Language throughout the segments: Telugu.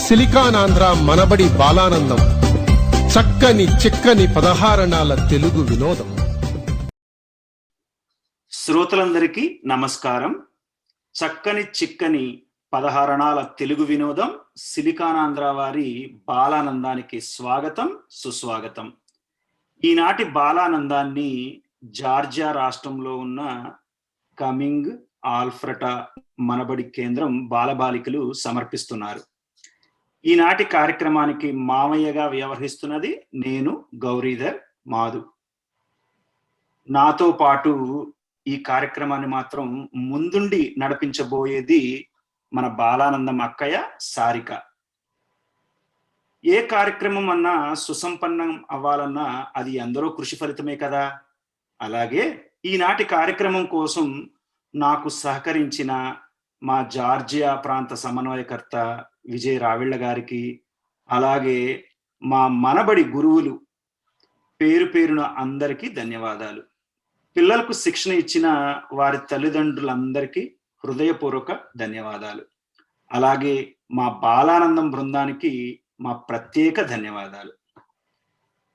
సిలికానాంధ్ర మనబడి బాలానందం చక్కని చిక్కని పదహారణాల తెలుగు వినోదం. శ్రోతలందరికీ నమస్కారం. చక్కని చిక్కని పదహారణాల తెలుగు వినోదం సిలికానాంధ్ర వారి బాలానందానికి స్వాగతం, సుస్వాగతం. ఈనాటి బాలానందాన్ని జార్జియా రాష్ట్రంలో ఉన్న కమింగ్ ఆల్ఫ్రటా మనబడి కేంద్రం బాలబాలికలు సమర్పిస్తున్నారు. ఈనాటి కార్యక్రమానికి మామయ్యగా వ్యవహరిస్తున్నది నేను, గౌరీధర్ మాధు. నాతో పాటు ఈ కార్యక్రమాన్ని మాత్రం ముందుండి నడిపించబోయేది మన బాలానందం అక్కయ్య సారిక. ఏ కార్యక్రమం అన్నా సుసంపన్నం అవ్వాలన్నా అది ఎందరో కృషి ఫలితమే కదా. అలాగే ఈనాటి కార్యక్రమం కోసం నాకు సహకరించిన మా జార్జియా ప్రాంత సమన్వయకర్త విజయ్ రావిళ్ళ గారికి, అలాగే మా మనబడి గురువులు పేరు పేరున అందరికీ ధన్యవాదాలు. పిల్లలకు శిక్షణ ఇచ్చిన వారి తల్లిదండ్రులందరికీ హృదయపూర్వక ధన్యవాదాలు. అలాగే మా బాలానందం బృందానికి మా ప్రత్యేక ధన్యవాదాలు.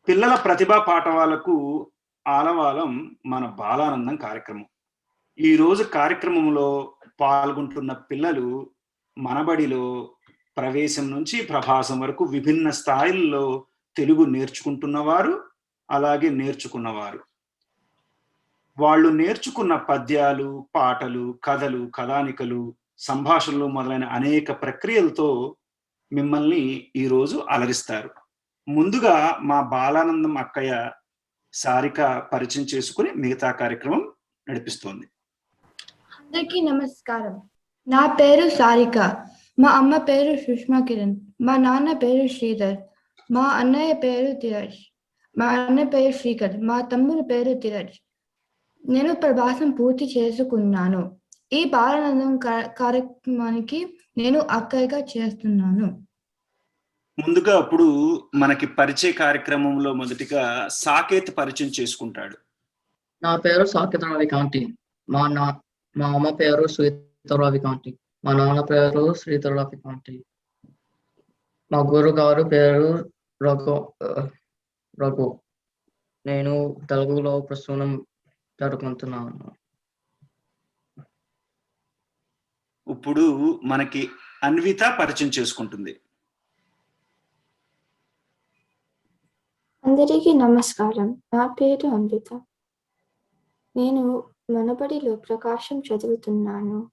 పిల్లల ప్రతిభా పాఠవాలకు ఆలవాలం మన బాలానందం కార్యక్రమం. ఈరోజు కార్యక్రమంలో పాల్గొంటున్న పిల్లలు మనబడిలో ప్రవేశం నుంచి ప్రభాసం వరకు విభిన్న స్థాయిల్లో తెలుగు నేర్చుకుంటున్నవారు, అలాగే నేర్చుకున్నవారు. వాళ్ళు నేర్చుకున్న పద్యాలు, పాటలు, కథలు, కథానికలు, సంభాషణలు మొదలైన అనేక ప్రక్రియలతో మిమ్మల్ని ఈరోజు అలరిస్తారు. ముందుగా మా బాలానందం అక్కయ్య సారిక పరిచయం చేసుకుని మిగతా కార్యక్రమం నడిపిస్తోంది. అందరికీ నమస్కారం. నా పేరు సారిక. మా అమ్మ పేరు సుష్మా కిరణ్. మా నాన్న పేరు శ్రీధర్. మా అన్నయ్య పేరు ధీరజ్. మా అన్న పేరు శ్రీకర్. మా తమ్ముడు పేరు ధీరజ్. నేను ప్రభాసం పూర్తి చేసుకున్నాను. ఈ బాలానందం కార్యక్రమానికి నేను అక్కయ్యగా చేస్తున్నాను. ముందుగా అప్పుడు మనకి పరిచయ కార్యక్రమంలో మొదటిగా సాకేత్ పరిచయం చేసుకుంటాడు. నా పేరు సాకేత్ రవికాంతి. మా అమ్మ పేరు శ్రీధర్ రవికాంతి. మా నాన్న పేరు శ్రీధర్ రవికాంతి. మా గురువు గారు పేరు రఘు. నేను తెలుగులో ప్రస్తుతం జరుపుకుంటున్నాను. ఇప్పుడు మనకి అన్విత పరిచయం చేసుకుంటుంది. అందరికీ నమస్కారం. నా పేరు అన్విత. నేను మనబడిలో ప్రకాశం చదువుతున్నాను.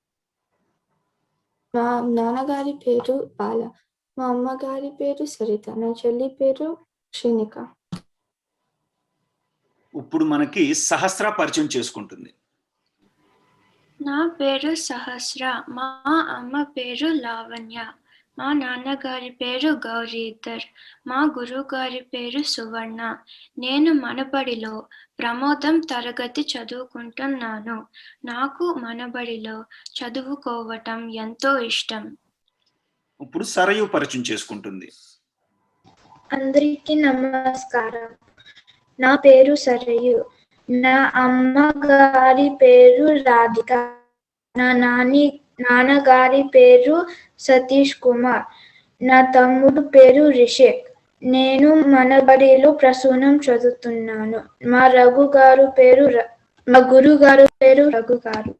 మా నాన్నగారి పేరు బాల. మా అమ్మగారి పేరు సరిత. నా చెల్లి పేరు శ్రీనిక. ఇప్పుడు మనకి సహస్ర పరిచయం చేసుకుంటుంది. నా పేరు సహస్ర. మా అమ్మ పేరు లావణ్య. మా నాన్నగారి పేరు గౌరీధర్. మా గురువు గారి పేరు సువర్ణ. నేను మనబడిలో ప్రమోదం తరగతి చదువుకుంటున్నాను. నాకు మనబడిలో చదువుకోవటం ఎంతో ఇష్టం. ఇప్పుడు సరయు పరిచయం చేసుకుంటుంది. అందరికీ నమస్కారం. నా పేరు సరయు. నా అమ్మగారి పేరు రాధిక. నా నాన్నగారి పేరు సతీష్ కుమార్. నా తమ్ముడు పేరు రిషిక్. నేను మనబడిలో ప్రసూనం చదువుతున్నాను. మా గురువు గారు పేరు రఘు గారు.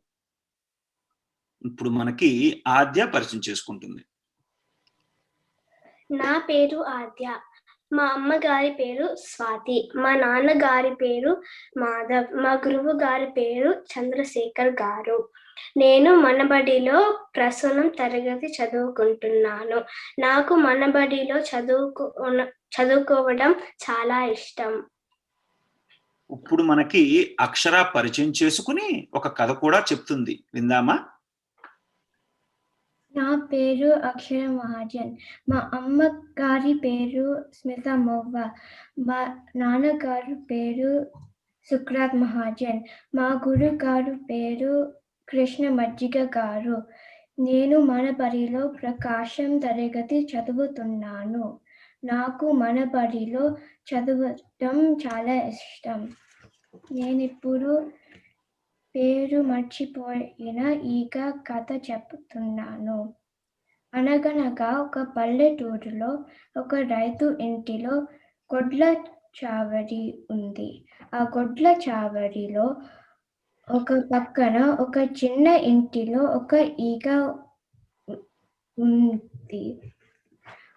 ఇప్పుడు మనకి ఆద్య పరిచయం చేసుకుంటుంది. నా పేరు ఆద్య. మా అమ్మగారి పేరు స్వాతి. మా నాన్నగారి పేరు మాధవ్. మా గురువు గారి పేరు చంద్రశేఖర్ గారు. నేను మనబడిలో ప్రసూనం తరగతి చదువుకుంటున్నాను. నాకు మనబడిలో చదువుకోవడం చాలా ఇష్టం. ఇప్పుడు మనకి అక్షర పరిచయం చేసుకుని ఒక కథ కూడా చెప్తుంది, విందామా? నా పేరు అక్షర మహాజన్. మా అమ్మ గారి పేరు స్మిత మొవ్వ. మా నాన్నగారు పేరు సుక్రాత్ మహాజన్. మా గురువు గారు పేరు కృష్ణ మజ్జిగ గారు. నేను మనబడిలో ప్రకాశం తరగతి చదువుతున్నాను. నాకు మనబడిలో చదవటం చాలా ఇష్టం. నేనిప్పుడు పేరు మర్చిపోయిన ఈగ కథ చెప్తున్నాను. అనగనగా ఒక పల్లెటూరులో ఒక రైతు ఇంటిలో గొడ్ల చావడి ఉంది. ఆ గొడ్ల చావడిలో ఒక పక్కన ఒక చిన్న ఇంటిలో ఒక ఈగ ఉంది.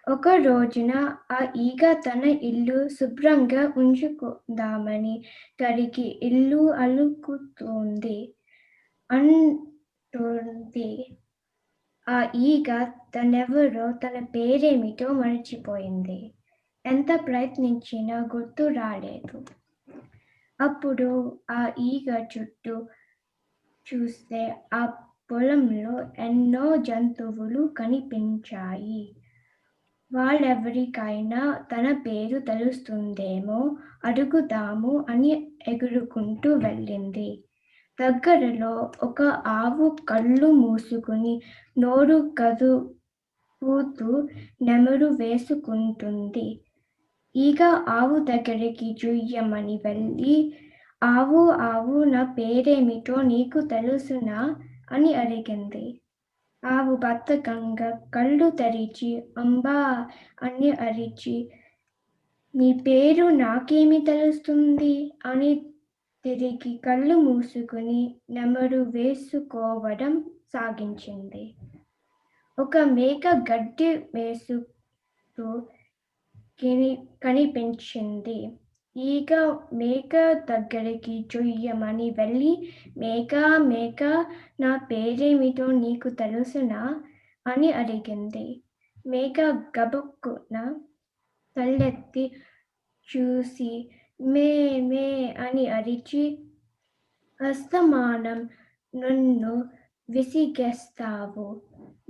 ఒక రోజున ఆ ఈగ తన ఇల్లు శుభ్రంగా ఉంచుకుందామని గడికి ఇల్లు అంటుంది. ఆ ఈగ తనెవరో తన పేరేమిటో మర్చిపోయింది. ఎంత ప్రయత్నించినా గుర్తు రాలేదు. అప్పుడు ఆ ఈగ చుట్టూ చూస్తే ఆ పొలంలో ఎన్నో జంతువులు కనిపించాయి. వాళ్ళెవరికైనా తన పేరు తెలుస్తుందేమో అడుగుదాము అని ఎగురుకుంటూ వెళ్ళింది. దగ్గరలో ఒక ఆవు కళ్ళు మూసుకుని నోరు కదుపుతూ నెమరు వేసుకుంటుంది. ఈగ ఆవు దగ్గరికి జుయ్యమని వెళ్ళి, ఆవు నా పేరేమిటో నీకు తెలుసునా అని అడిగింది. ఆవు బద్ధకంగా కళ్ళు తెరిచి అంబా అని అరిచి, నీ పేరు నాకేమి తెలుస్తుంది అని తిరిగి కళ్ళు మూసుకుని నెమరు వేసుకోవడం సాగించింది. ఒక మేక గడ్డి వేసుతూ కనిపించింది. ఈగ మేక దగ్గరికి జుయ్యమని వెళ్ళి, మేక నా పేరేమిటో నీకు తెలుసునా అని అడిగింది. మేక గబుక్కున తలెత్తి చూసి మే మే అని అరిచి, అస్తమానం నన్ను విసిగేస్తావు,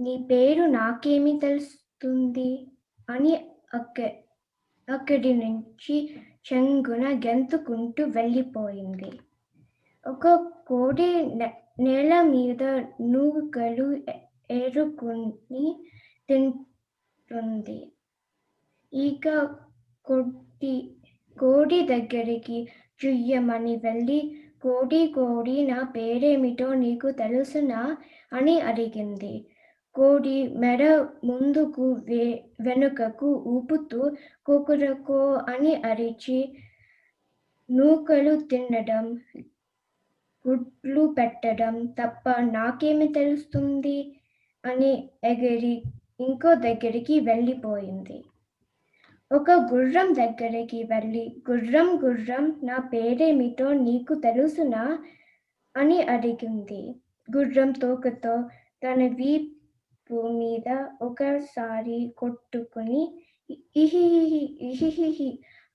నీ పేరు నాకేమి తెలుస్తుంది అని అక్కడి నుంచి చెంగున గెంతుకుంటూ వెళ్ళిపోయింది. ఒక కోడి నేల మీద నూకలు ఏరుకుని తింటుంది. ఈగ కోడి దగ్గరికి జుయ్యమని వెళ్ళి, కోడి నా పేరేమిటో నీకు తెలుసునా అని అడిగింది. కోడి మెడ ముందుకు వెనుకకు ఊపుతూ కుకురకో అని అరిచి, నూకలు తినడం గుడ్లు పెట్టడం తప్ప నాకేమి తెలుస్తుంది అని ఎగిరి ఇంకో దగ్గరికి వెళ్ళిపోయింది. ఒక గుర్రం దగ్గరికి వెళ్ళి, గుర్రం నా పేరేమిటో నీకు తెలుసునా అని అడిగింది. గుర్రం తోకతో తన వీపు మీద ఒకసారి కొట్టుకుని ఇహిహిహి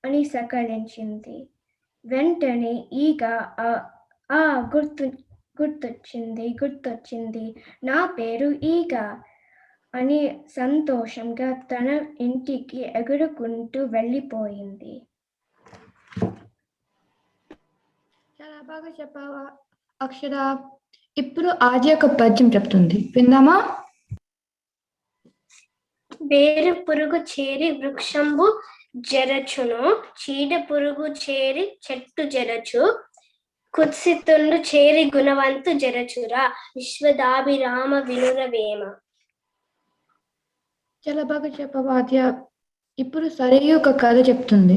అని సకలించింది. వెంటనే ఈగ గుర్తొచ్చింది, నా పేరు ఈగ అని సంతోషంగా తన ఇంటికి ఎగురుకుంటూ వెళ్ళిపోయింది. చాలా బాగా చెప్పావా అక్షర. ఇప్పుడు ఆది ఒక పద్యం చెప్తుంది, విందామా? వేరు పురుగు చేరి వృక్షంబు జరచును, చీడ పురుగు చేరి చెట్టు జరచు, కుత్సితుండు చేరి గుణవంతు జరచురా, విశ్వదాభిరామ వినురవేమ. చాలా బాగా చెప్పావా ఆద్య. ఇప్పుడు సరయు ఒక కథ చెప్తుంది.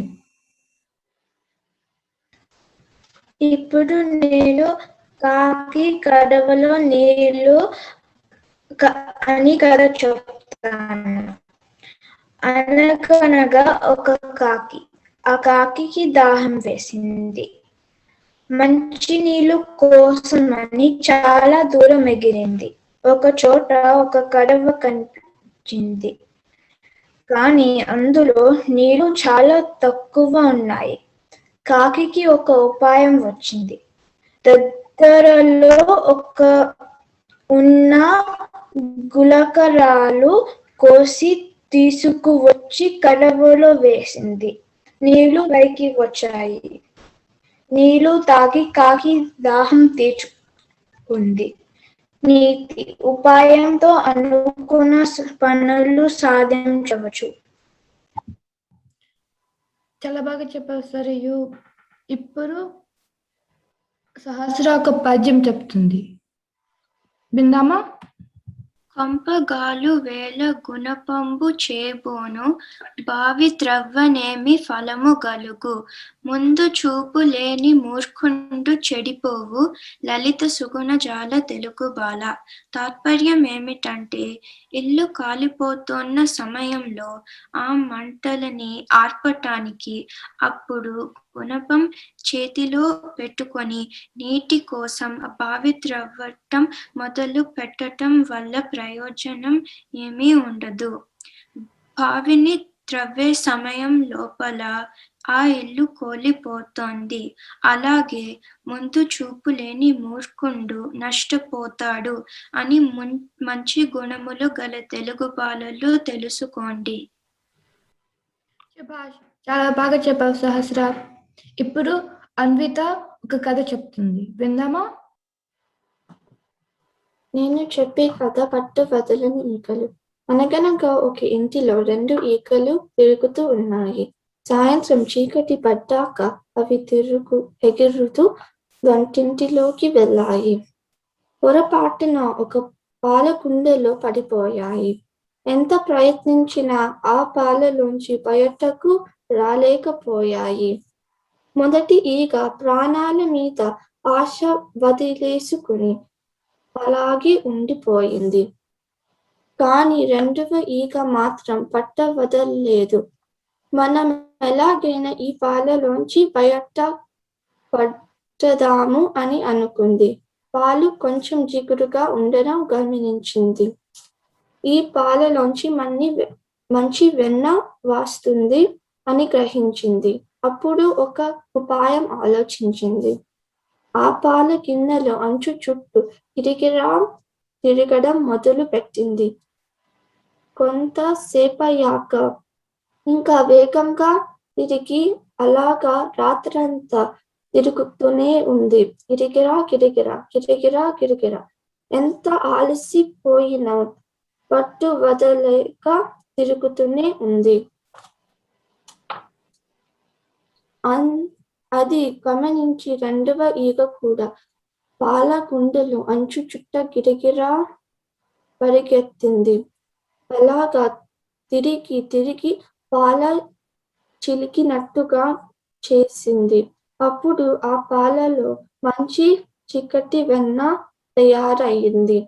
ఇప్పుడు నేను కాకి కడవలో నీళ్లు అని కథ చెప్తాను. అనగనగా ఒక కాకి, ఆ కాకి దాహం వేసింది. మంచి నీళ్లు కోసమని చాలా దూరం ఎగిరింది. ఒక చోట ఒక కడవ కనిపించింది, కానీ అందులో నీళ్లు చాలా తక్కువ ఉన్నాయి. కాకి ఒక ఉపాయం వచ్చింది. దగ్గరలో ఉన్న గులకరాలు కోసి తీసుకువచ్చి కడవలో వేసింది. నీళ్లు పైకి వచ్చాయి. నీళ్లు తాగి కాకి దాహం తీర్చుకుంది. నీతి: ఉపాయంతో అనుకున్న పనులు సాధించవచ్చు. చాలా బాగా చెప్పావు సరయు. ఇప్పుడు సహస్ర ఒక పద్యం చెప్తుంది, విందామా? కొంపగాలు వేల గుణపంబు చేబోను భావి త్రవ్వనేమి ఫలము గలుగు ముందు చూపు లేని మూర్ఖుండు చెడిపోవు లలిత సుగుణ జాల తెలుగు బాల. తాత్పర్యం ఏమిటంటే ఇల్లు కాలిపోతున్న సమయంలో ఆ మంటలని ఆర్పటానికి అప్పుడు గుణపం చేతిలో పెట్టుకొని నీటి కోసం బావి త్రవ్వటం మొదలు పెట్టటం వల్ల ప్రయోజనం ఏమీ ఉండదు. బావిని త్రవ్వే సమయం లోపల ఆ ఇల్లు కూలిపోతోంది. అలాగే ముందు చూపు లేని మూర్ఖుండు నష్టపోతాడు అని మంచి గుణములు గల తెలుగు బాలలు తెలుసుకోండి. చాలా బాగా చెప్పావు సహస్ర. ఇప్పుడు అన్విత ఒక కథ చెప్తుంది, విందామా? నేను చెప్పే కథ పట్టు వదలని ఈకలు. అనగనగా ఒక ఇంటిలో 2 ఈకలు తిరుగుతూ ఉన్నాయి. సాయంత్రం చీకటి పడ్డాక అవి ఎగురుతూ వంటింటిలోకి వెళ్ళాయి. పొరపాటున ఒక పాల కుండలో పడిపోయాయి. ఎంత ప్రయత్నించినా ఆ పాలలోంచి బయటకు రాలేకపోయాయి. మొదటి ఈగ ప్రాణాల మీద ఆశ వదిలేసుకుని అలాగే ఉండిపోయింది. కానీ 2వ ఈగ మాత్రం పట్ట వదలలేదు. మనం ఎలాగైనా ఈ పాలలోంచి బయట పడదాము అని అనుకుంది. పాలు కొంచెం జిగురుగా ఉండడం గమనించింది. ఈ పాలలోంచి మంచి వెన్న వస్తుంది అని గ్రహించింది. అప్పుడు ఒక ఉపాయం ఆలోచించింది. ఆ పాల గిన్నెలో అంచు చుట్టూ తిరగడం మొదలు పెట్టింది. కొంతసేపయ్యాక ఇంకా వేగంగా తిరిగి అలాగా రాత్రంతా తిరుగుతూనే ఉంది. గిరిగిరా గిరిగిరా గిరిగిరా గిరిగిరా. ఎంత ఆలసిపోయినా పట్టు వదలక తిరుగుతూనే ఉంది. అది గమనించి 2వ ఈగ కూడా పాల కుండలో అంచు చుట్ట గిరిగిరా పరిగెత్తింది. అలాగా తిరిగి తిరిగి పాల చిలికినట్టుగా చేసింది. అప్పుడు ఆ పాలలో మంచి చిక్కటి వెన్న తయారయింది.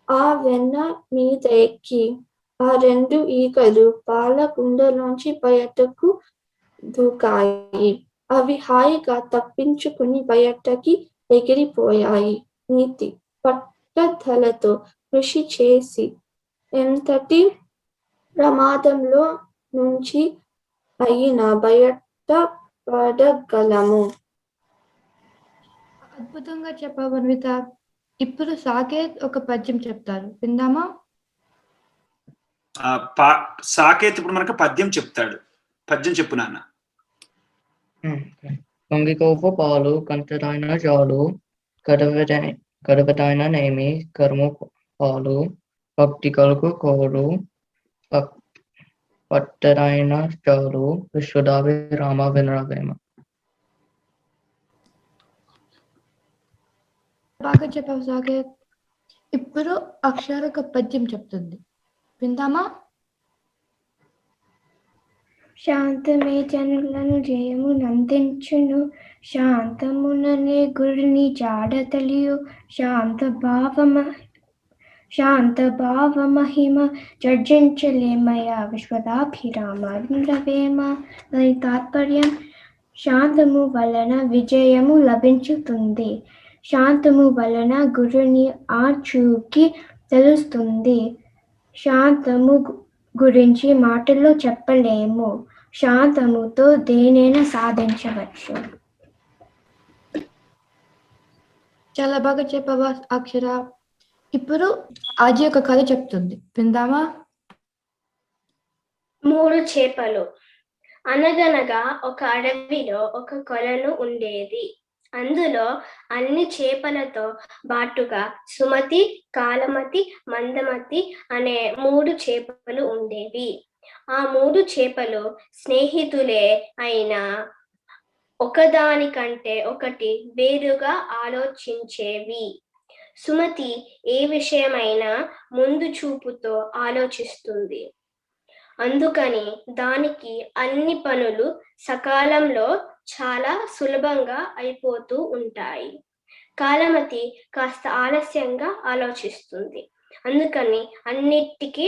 ఆ వెన్న మీద ఎక్కి ఆ 2 ఈగలు పాల కుండలోంచి బయటకు దూకాయి. అవి హాయిగా తప్పించుకుని బయటకి ఎగిరిపోయాయి. నీతి: పట్టుదలతో కృషి చేసి ఎంతటి ప్రమాదంలో నుంచి అయినా బయట పడగలము. అద్భుతంగా చెప్పావు అన్విత. ఇప్పుడు సాకేత్ ఒక పద్యం చెప్తారు, విందామా? సాకేత్ ఇప్పుడు మనకు పద్యం చెప్తాడు. పద్యం చెప్పు నాన్న. పొంగికోపు పాలు కంటరైన చాలు కడవటైన నేమి కర్ము పాలు భక్తి కలుగు కోరు పట్టరైన చాలు విశ్వదాభి రామ వినరవేమ. బాగా చెప్పావు సాకేత్. ఇప్పుడు అక్షర ఒక పద్యం చెప్తుంది, విందామా? శాంతమే జనులను జయము నందించును శాంతముననే గురుని జాడ తెలియు శాంత భావ మహిమ చర్చించలేమయా విశ్వదాభిరామ వినరవేమ. దాని తాత్పర్యం: శాంతము వలన విజయము లభించుతుంది. శాంతము వలన గురుని ఆచూకీ తెలుస్తుంది. శాంతము గురించి మాటల్లో చెప్పలేము. శాంతముతో దేనైనా సాధించవచ్చు. చాలా బాగా చెప్పావా అక్షర. ఇప్పుడు ఆజీ ఒక కథ చెప్తుంది, విందామా? 3 చేపలు. అనగనగా ఒక అడవిలో ఒక కొలను ఉండేది. అందులో అన్ని చేపలతో బాటుగా సుమతి, కాలమతి, మందమతి అనే 3 చేపలు ఉండేవి. ఆ 3 చేపలు స్నేహితులే అయినా ఒకదానికంటే ఒకటి వేరుగా ఆలోచించేవి. సుమతి ఏ విషయమైనా ముందు చూపుతో ఆలోచిస్తుంది. అందుకని దానికి అన్ని పనులు సకాలంలో చాలా సులభంగా అయిపోతూ ఉంటాయి. కాలమతి కాస్త ఆలస్యంగా ఆలోచిస్తుంది. అందుకని అన్నిటికీ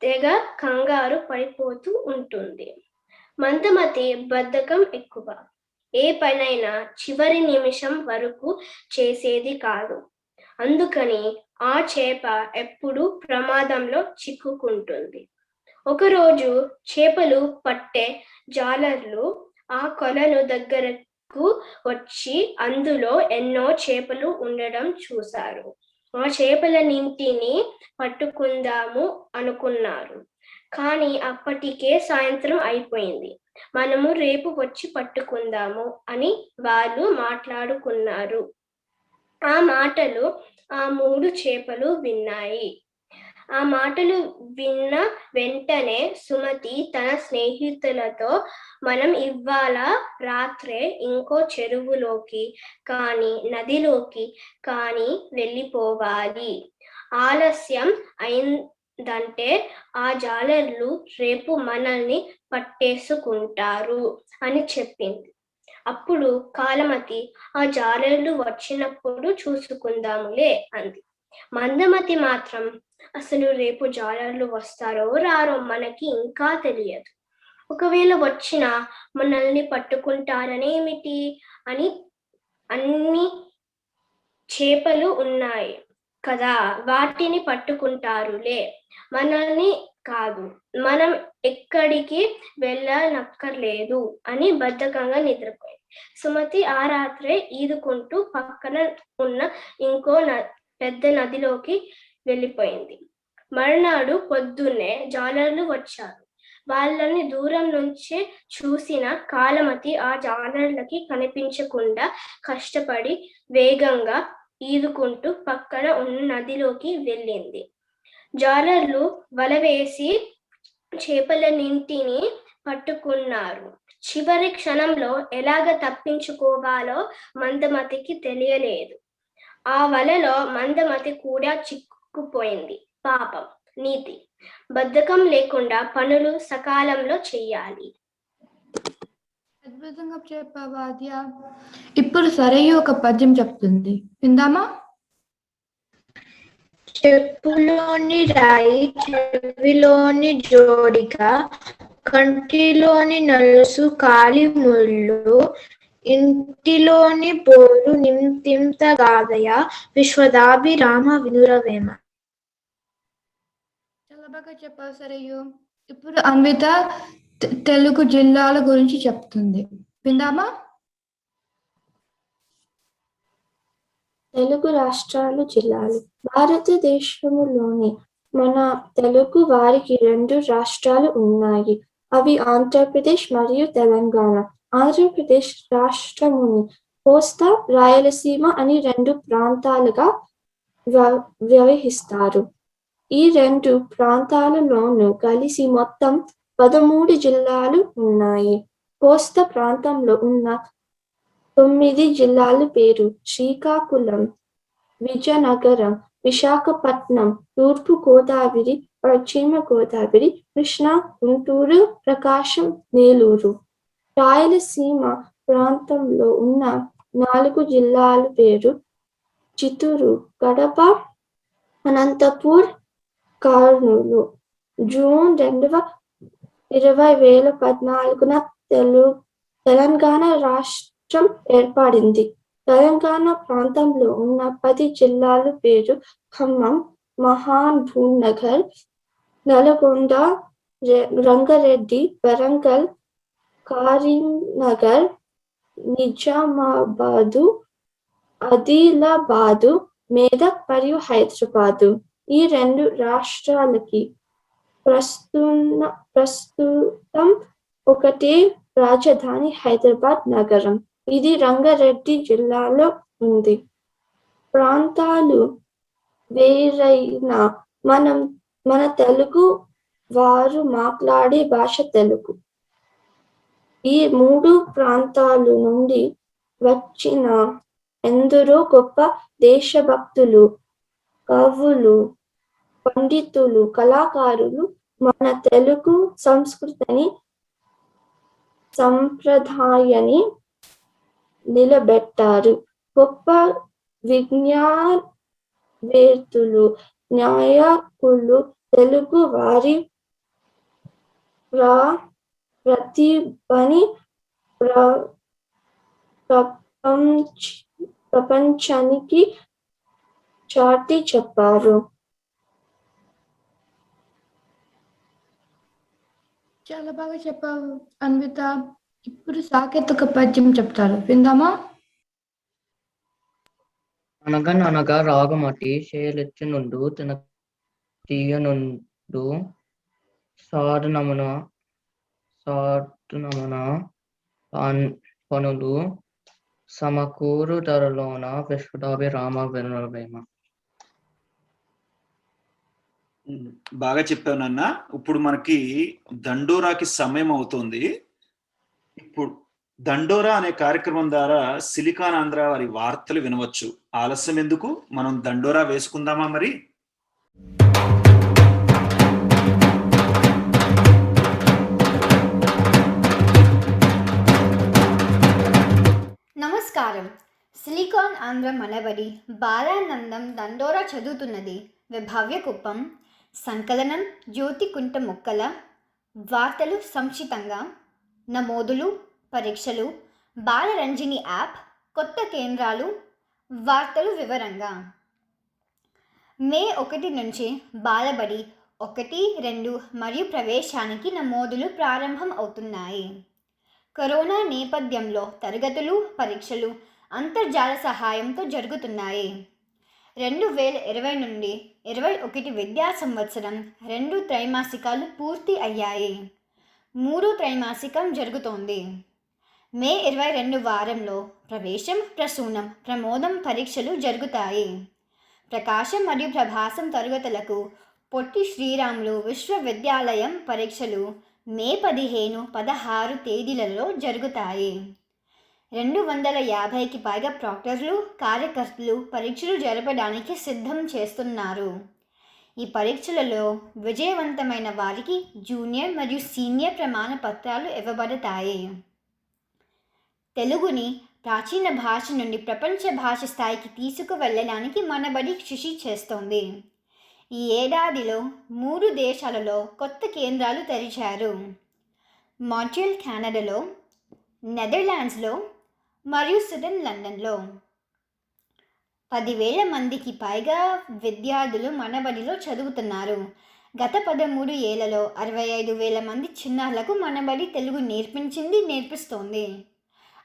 తెగ కంగారు పడిపోతూ ఉంటుంది. మందమతి బద్ధకం ఎక్కువ. ఏ పనైనా చివరి నిమిషం వరకు చేసేది కాదు. అందుకని ఆ చేప ఎప్పుడూ ప్రమాదంలో చిక్కుకుంటుంది. ఒకరోజు చేపలు పట్టే జాలర్లు ఆ కొలను దగ్గరకు వచ్చి అందులో ఎన్నో చేపలు ఉండడం చూశారు. ఆ చేపలన్నింటినీ పట్టుకుందాము అనుకున్నారు. కానీ అప్పటికే సాయంత్రం అయిపోయింది. మనము రేపు వచ్చి పట్టుకుందాము అని వాళ్ళు మాట్లాడుకున్నారు. ఆ మాటలు ఆ 3 చేపలు విన్నాయి. ఆ మాటలు విన్న వెంటనే సుమతి తన స్నేహితులతో మనం ఇవాళ రాత్రే ఇంకో చెరువులోకి కానీ నదిలోకి కానీ వెళ్ళిపోవాలి. ఆలస్యం అయిందంటే ఆ జాలర్లు రేపు మనల్ని పట్టేసుకుంటారు అని చెప్పింది. అప్పుడు కాలమతి ఆ జాలర్లు వచ్చినప్పుడు చూసుకుందాములే అంది. మందమతి మాత్రం అసలు రేపు జాలర్లు వస్తారో రారో మనకి ఇంకా తెలియదు. ఒకవేళ వచ్చినా మనల్ని పట్టుకుంటారనేమిటి అని అన్ని చేపలు ఉన్నాయి కదా, వాటిని పట్టుకుంటారులే, మనల్ని కాదు, మనం ఎక్కడికి వెళ్ళనక్కర్లేదు అని బద్ధకంగా నిద్రపోయింది. సుమతి ఆ రాత్రే ఈదుకుంటూ పక్కన ఉన్న ఇంకో పెద్ద నదిలోకి వెళ్ళిపోయింది. మరునాడు పొద్దున్నే జాలర్లు వచ్చారు. వాళ్ళని దూరం నుంచే చూసిన కాలమతి ఆ జాలర్లకి కనిపించకుండా కష్టపడి వేగంగా ఈదుకుంటూ పక్కన ఉన్న నదిలోకి వెళ్ళింది. జాలర్లు వల వేసి చేపలన్నింటినీ పట్టుకున్నారు. చివరి క్షణంలో ఎలాగ తప్పించుకోవాలో మందమతికి తెలియలేదు. ఆ వలలో మందమతి కూడా చిక్కుపోయింది. పాపం. నీతి: బద్ధకం లేకుండా పనులు సకాలంలో చెయ్యాలి. అద్భుతంగా చెప్పావు ఆద్య. ఇప్పుడు సరయు ఒక పద్యం చెప్తుంది, విందామా? చెప్పులోని రాయి చెవిలోని జోడిగా, కంటిలోని నలుసు కాలి ముళ్ళు, ఇంటిలోని పోరు నింతింతగాదయ, విశ్వదాభిరామ వినురవేమ. చాలా బాగా చెప్పావు సరయు. ఇప్పుడు అన్విత తెలుగు జిల్లాల గురించి చెప్తుంది, విందామా? తెలుగు రాష్ట్రాలు జిల్లాలు. భారతదేశంలోని మన తెలుగు వారికి 2 రాష్ట్రాలు ఉన్నాయి. అవి ఆంధ్రప్రదేశ్ మరియు తెలంగాణ. ఆంధ్రప్రదేశ్ రాష్ట్రముని కోస్తా, రాయలసీమ అని 2 ప్రాంతాలుగా వ్యవహరిస్తారు. ఈ 2 ప్రాంతాలలోనూ కలిసి మొత్తం 13 జిల్లాలు ఉన్నాయి. కోస్తా ప్రాంతంలో ఉన్న 9 జిల్లాల పేరు: శ్రీకాకుళం, విజయనగరం, విశాఖపట్నం, తూర్పు గోదావరి, పశ్చిమ గోదావరి, కృష్ణా, గుంటూరు, ప్రకాశం, నెల్లూరు. రాయలసీమ ప్రాంతంలో ఉన్న 4 జిల్లాల పేరు: చిత్తూరు, కడప, అనంతపూర్, కర్నూలు. జూన్ 2014న తెలంగాణ రాష్ట్రం ఏర్పడింది. తెలంగాణ ప్రాంతంలో ఉన్న 10 జిల్లాల పేరు: ఖమ్మం, మహబూబ్నగర్, నల్గొండ, రంగారెడ్డి, వరంగల్, కరీంనగర్, నిజామాబాదు, ఆదిలాబాదు, మెదక్ మరియు హైదరాబాదు. ఈ 2 రాష్ట్రాలకి ప్రస్తుతం ఒకటే రాజధాని, హైదరాబాద్ నగరం. ఇది రంగారెడ్డి జిల్లాలో ఉంది. ప్రాంతాలు వేరైనా మన తెలుగు వారు మాట్లాడే భాష తెలుగు. ఈ 3 ప్రాంతాల నుండి వచ్చిన ఎందరో గొప్ప దేశభక్తులు, కవులు, పండితులు, కళాకారులు మన తెలుగు సంస్కృతిని, సంప్రదాయాన్ని నిలబెట్టారు. గొప్ప విజ్ఞానవేత్తలు, నాయకులు తెలుగు వారి ప్రతిభని ప్రపంచానికి చాటి చెప్పారు. చాలా బాగా చెప్పావు అన్విత. ఇప్పుడు సాకేత్ ఒక పద్యం చెప్తారు, విందామా? అనగననగా రాగమటి చేయలెత్తి నుండు తిన తీయనుండు సాధనమున పనులు సమకూరు ధరలోన విశ్వదాభిరామ వినురవేమ. బాగా చెప్పావు నాన్న. ఇప్పుడు మనకి దండోరాకి సమయం అవుతుంది. ఇప్పుడు దండోరా అనే కార్యక్రమం ద్వారా సిలికాన్ ఆంధ్ర వారి వార్తలు వినవచ్చు. ఆలస్యం ఎందుకు, మనం దండోరా వేసుకుందామా మరి? నమస్కారం. సిలికాన్ ఆంధ్ర మనబడి బాలానందం దండోరా చదువుతున్నది విభావ్య కుప్పం. సంకలనం జ్యోతి కుంట మొక్కల. వార్తలు సంక్షిప్తంగా. నమోదులు, పరీక్షలు, బాలరంజని యాప్, కొత్త కేంద్రాలు, వార్తలు వివరంగా. మే 1 నుంచి బాలబడి 1, 2 మరియు ప్రవేశానికి నమోదులు ప్రారంభం అవుతున్నాయి. కరోనా నేపథ్యంలో తరగతులు, పరీక్షలు అంతర్జాల సహాయంతో జరుగుతున్నాయి. 2020 నుండి 21 విద్యా సంవత్సరం 2 త్రైమాసికాలు పూర్తి అయ్యాయి. 3వ త్రైమాసికం జరుగుతోంది. మే 22 వారంలో ప్రవేశం, ప్రసూనం, ప్రమోదం పరీక్షలు జరుగుతాయి. ప్రకాశం మరియు ప్రభాసం తరగతులకు పొట్టి శ్రీరాములు విశ్వవిద్యాలయం పరీక్షలు మే 15, 16 తేదీలలో జరుగుతాయి. 250కి పైగా ప్రాక్టర్లు, కార్యకర్తలు పరీక్షలు జరపడానికి సిద్ధం చేస్తున్నారు. ఈ పరీక్షలలో విజయవంతమైన వారికి జూనియర్ మరియు సీనియర్ ప్రమాణ పత్రాలు ఇవ్వబడతాయి. తెలుగుని ప్రాచీన భాష నుండి ప్రపంచ భాష స్థాయికి తీసుకువెళ్ళడానికి మనబడి కృషి చేస్తోంది. ఈ ఏడాదిలో 3 దేశాలలో కొత్త కేంద్రాలు తెరిచారు. మాంట్రియల్ కెనడాలో, నెదర్లాండ్స్లో మరియు స్వీడన్ లండన్లో. 10,000 మందికి పైగా విద్యార్థులు మనబడిలో చదువుతున్నారు. గత 13 ఏళ్లలో 65,000 మంది చిన్నారులకు మనబడి తెలుగు నేర్పిస్తోంది.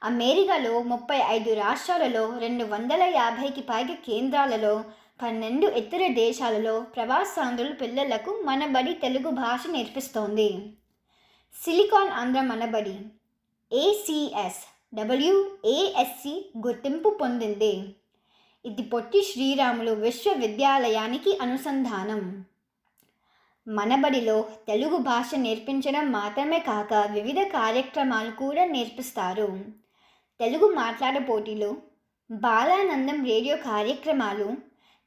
అమెరికాలో 35 రాష్ట్రాలలో 250కి పైగా కేంద్రాలలో 12 ఇతర దేశాలలో ప్రవాసాంధ్రుల పిల్లలకు మనబడి తెలుగు భాష నేర్పిస్తోంది. సిలికాన్ ఆంధ్ర మనబడి ACSWASC గుర్తింపు పొందింది. ఇది పొట్టి శ్రీరాములు విశ్వవిద్యాలయానికి అనుసంధానం. మనబడిలో తెలుగు భాష నేర్పించడం మాత్రమే కాక వివిధ కార్యక్రమాలు కూడా నేర్పిస్తారు. తెలుగు మాట్లాడే పోటీలు, బాలానందం రేడియో కార్యక్రమాలు,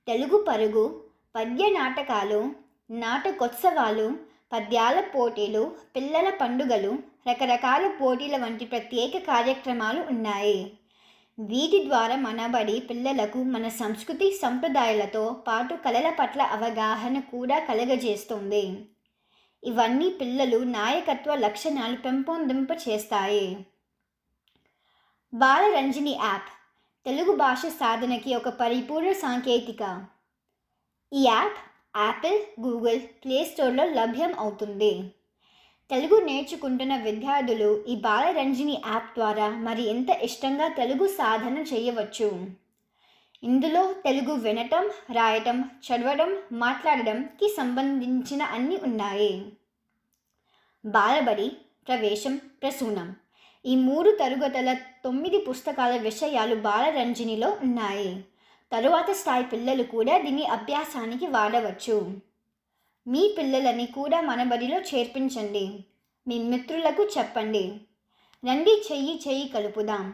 తెలుగు పరుగు, పద్య నాటకాలు, నాటకోత్సవాలు, పద్యాల పోటీలు, పిల్లల పండుగలు, రకరకాల పోటీల వంటి ప్రత్యేక కార్యక్రమాలు ఉన్నాయి. వీటి ద్వారా మనబడి పిల్లలకు మన సంస్కృతి సంప్రదాయాలతో పాటు కళల పట్ల అవగాహన కూడా కలగజేస్తుంది. ఇవన్నీ పిల్లలు నాయకత్వ లక్షణాలు పెంపొందింప చేస్తాయి. బాలరంజని యాప్ తెలుగు భాష సాధనకి ఒక పరిపూర్ణ సాంకేతిక. ఈ యాప్ యాపిల్, గూగుల్ ప్లే స్టోర్లో లభ్యం అవుతుంది. తెలుగు నేర్చుకుంటున్న విద్యార్థులు ఈ బాలరంజని యాప్ ద్వారా మరి ఎంత ఇష్టంగా తెలుగు సాధన చేయవచ్చు. ఇందులో తెలుగు వినటం, రాయటం, చదవడం, మాట్లాడడంకి సంబంధించిన అన్నీ ఉన్నాయి. బాలబడి, ప్రవేశం, ప్రసూనం ఈ 3 తరగతుల 9 పుస్తకాల విషయాలు బాలరంజనిలో ఉన్నాయి. తరువాత స్థాయి పిల్లలు కూడా దీని అభ్యాసానికి వాడవచ్చు. మీ పిల్లలని కూడా మనబడిలో చేర్పించండి. మీ మిత్రులకు చెప్పండి. రండి చెయ్యి కలుపుదాం,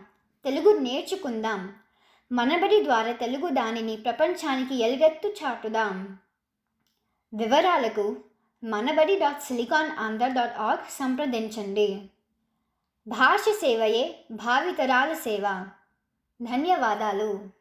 తెలుగు నేర్చుకుందాం. మనబడి ద్వారా తెలుగు దానిని ప్రపంచానికి ఎలుగెత్తు చాటుదాం. వివరాలకు manabadi.siliconandhra.org సంప్రదించండి. భాష సేవయే భావితరాల సేవ. ధన్యవాదాలు.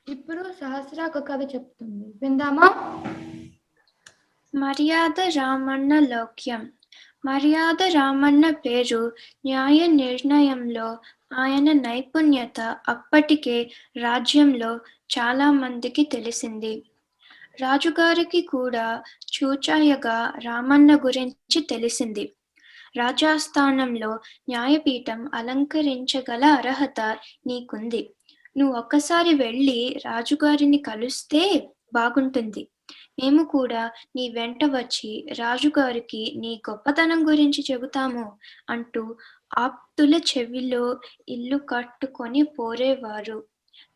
ఇప్పుడు సహస్ర ఒక కథ చెప్తుంది, విందామా? మర్యాద రామన్న లౌక్యం. మర్యాద రామన్న పేరు న్యాయ నిర్ణయంలో ఆయన నైపుణ్యత అప్పటికే రాజ్యంలో చాలా మందికి తెలిసింది. రాజుగారికి కూడా చూచాయగా రామన్న గురించి తెలిసింది. రాజాస్థానంలో న్యాయపీఠం అలంకరించగల అర్హత నీకుంది. నువ్వు ఒక్కసారి వెళ్ళి రాజుగారిని కలిస్తే బాగుంటుంది. మేము కూడా నీ వెంట వచ్చి రాజుగారికి నీ గొప్పతనం గురించి చెబుతాము అంటూ ఆప్తుల చెవిలో ఇల్లు కట్టుకొని పోరేవారు.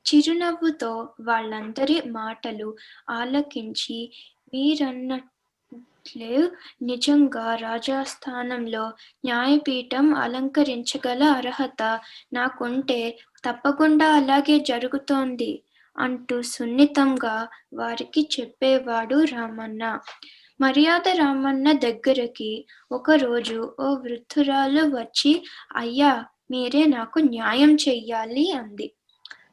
చిరునవ్వుతో వాళ్ళందరి మాటలు ఆలకించి, మీరన్నట్లే నిజంగా రాజాస్థానంలో న్యాయపీఠం అలంకరించగల అర్హత నాకుంటే తప్పకుండా అలాగే జరుగుతోంది అంటూ సున్నితంగా వారికి చెప్పేవాడు రామన్న. మర్యాద రామన్న దగ్గరికి ఒకరోజు ఓ వృద్ధురాలు వచ్చి, అయ్యా, మీరే నాకు న్యాయం చెయ్యాలి అంది.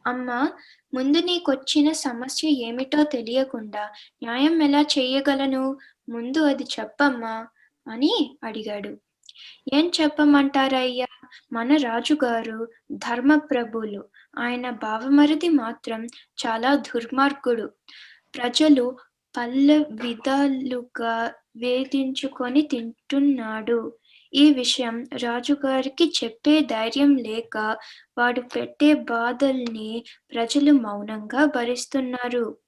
అమ్మా, ముందు నీకొచ్చిన సమస్య ఏమిటో తెలియకుండా న్యాయం ఎలా చెయ్యగలను? ముందు అది చెప్పమ్మా అని అడిగాడు. ఏం చెప్పమంటారయ్యా? మన రాజుగారు ధర్మప్రభులు. ఆయన బావమరిది మాత్రం చాలా దుర్మార్గుడు. ప్రజలు పల్ల విధాలుగా వేధించుకొని తింటున్నాడు. ఈ విషయం రాజుగారికి చెప్పే ధైర్యం లేక వాడు పెట్టే బాధల్ని ప్రజలు మౌనంగా భరిస్తున్నారు.